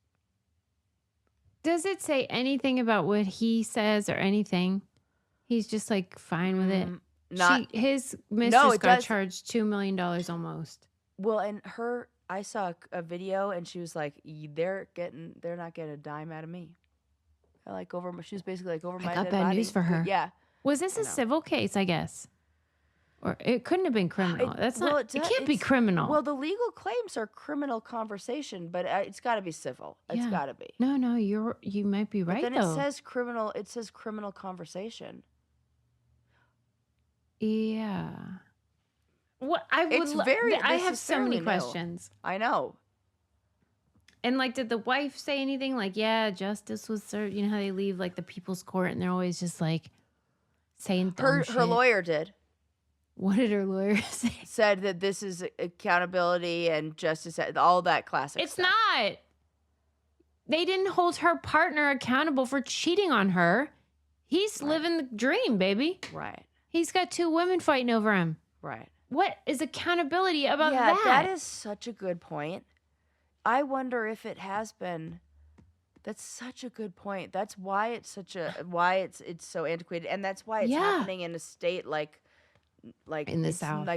Speaker 2: Does it say anything about what he says or anything? He's just like fine with it. His mistress got charged $2 million almost.
Speaker 1: Well, and I saw a video, and she was like, they're not getting a dime out of me. She was basically like, over my
Speaker 2: I got
Speaker 1: dead
Speaker 2: bad
Speaker 1: body.
Speaker 2: news for her.
Speaker 1: Yeah.
Speaker 2: Was this a civil case, I guess? Or it couldn't have been criminal. It can't be criminal.
Speaker 1: Well, the legal claims are criminal conversation, but it's got to be civil. It's got to be.
Speaker 2: No, you might be right,
Speaker 1: but then
Speaker 2: though.
Speaker 1: it says criminal conversation.
Speaker 2: Yeah. What I have so many questions.
Speaker 1: I know.
Speaker 2: And like, did the wife say anything like, yeah, justice was served? You know how they leave like the people's court and they're always just like saying dumb shit.
Speaker 1: Her lawyer did.
Speaker 2: What did her lawyer say?
Speaker 1: Said that this is accountability and justice, all that classic
Speaker 2: It's
Speaker 1: stuff.
Speaker 2: not. They didn't hold her partner accountable for cheating on her. He's living the dream, baby.
Speaker 1: Right.
Speaker 2: He's got 2 women fighting over him.
Speaker 1: Right.
Speaker 2: What is accountability about that?
Speaker 1: Yeah, that is such a good point. I wonder if it has been. That's such a good point. That's why it's it's so antiquated, and that's why it's happening in a state like
Speaker 2: in the South.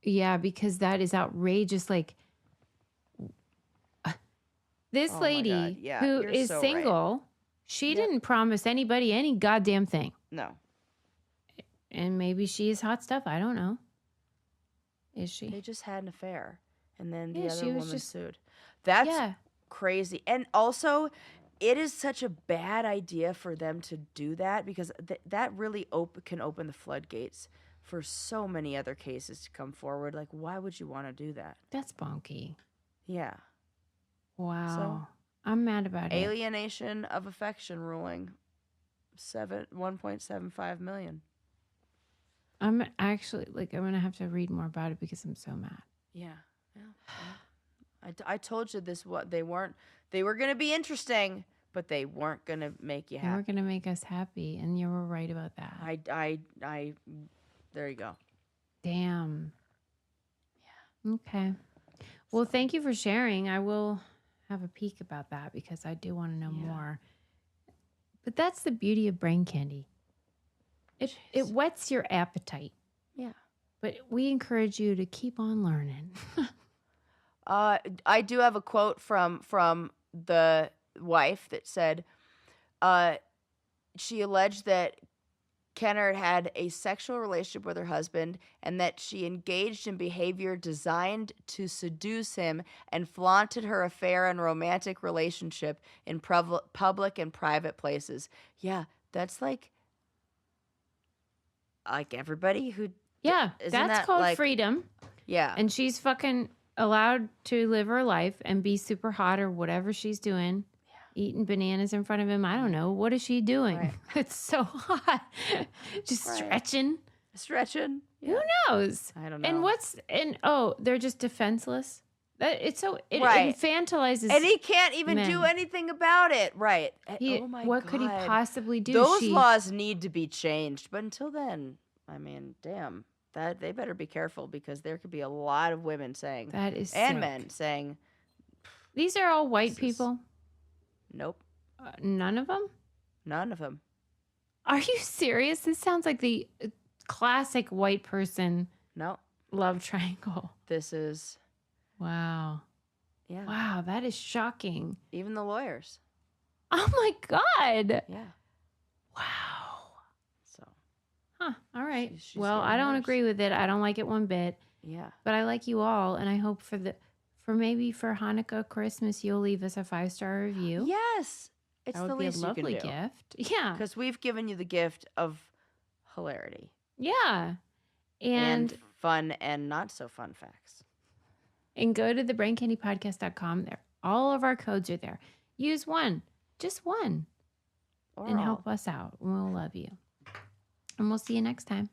Speaker 2: Yeah, because that is outrageous. Like this lady who is so single, right. She didn't promise anybody any goddamn thing.
Speaker 1: No.
Speaker 2: And maybe she is hot stuff. I don't know. Is she?
Speaker 1: They just had an affair, and then the other woman sued. That's crazy. And also, it is such a bad idea for them to do that, because that really can open the floodgates for so many other cases to come forward. Like, why would you want to do that?
Speaker 2: That's bonky.
Speaker 1: Yeah.
Speaker 2: Wow.
Speaker 1: So,
Speaker 2: I'm mad about it.
Speaker 1: Alienation of affection ruling, 1.75 million.
Speaker 2: I'm actually I'm gonna have to read more about it because I'm so mad.
Speaker 1: Yeah. I told you they were gonna be interesting, but they weren't gonna make you happy.
Speaker 2: They weren't gonna make us happy, and you were right about that.
Speaker 1: I there you go.
Speaker 2: Damn. Yeah. Okay. Well, thank you for sharing. I will have a peek about that because I do want to know more. But that's the beauty of brain candy. It whets your appetite.
Speaker 1: Yeah.
Speaker 2: But we encourage you to keep on learning.
Speaker 1: I do have a quote from the wife that said, she alleged that Kenner had a sexual relationship with her husband and that she engaged in behavior designed to seduce him and flaunted her affair and romantic relationship in public and private places. Yeah, that's like everybody who...
Speaker 2: Yeah, that's called freedom.
Speaker 1: Yeah.
Speaker 2: And she's fucking allowed to live her life and be super hot or whatever she's doing. Eating bananas in front of him. I don't know. What is she doing? Right. It's so hot. Just stretching.
Speaker 1: Stretching. Yeah.
Speaker 2: Who knows?
Speaker 1: I don't know.
Speaker 2: And they're just defenseless. It infantilizes.
Speaker 1: And he can't even do anything about it. Right. Oh my God.
Speaker 2: What could he possibly do?
Speaker 1: Those laws need to be changed. But until then, I mean, damn. They better be careful, because there could be a lot of women saying
Speaker 2: that is
Speaker 1: and
Speaker 2: sick.
Speaker 1: Men saying
Speaker 2: these are all white people.
Speaker 1: Nope.
Speaker 2: None of them?
Speaker 1: None of them.
Speaker 2: Are you serious? This sounds like the classic white person love triangle.
Speaker 1: This is...
Speaker 2: Wow.
Speaker 1: Yeah.
Speaker 2: Wow, that is shocking.
Speaker 1: Even the lawyers.
Speaker 2: Oh my God.
Speaker 1: Yeah.
Speaker 2: Wow.
Speaker 1: So.
Speaker 2: Huh. All right. Well, I don't agree with it. I don't like it one bit.
Speaker 1: Yeah.
Speaker 2: But I like you all, and I hope for maybe for Hanukkah, Christmas, you'll leave us a 5-star review.
Speaker 1: Yes. It's
Speaker 2: that would
Speaker 1: the
Speaker 2: be
Speaker 1: least
Speaker 2: a lovely
Speaker 1: you can do.
Speaker 2: gift. Yeah.
Speaker 1: Because we've given you the gift of hilarity.
Speaker 2: Yeah. And
Speaker 1: fun and not so fun facts.
Speaker 2: And go to thebraincandypodcast.com. There, all of our codes are there. Use one, just one, and help us out. We'll love you. And we'll see you next time.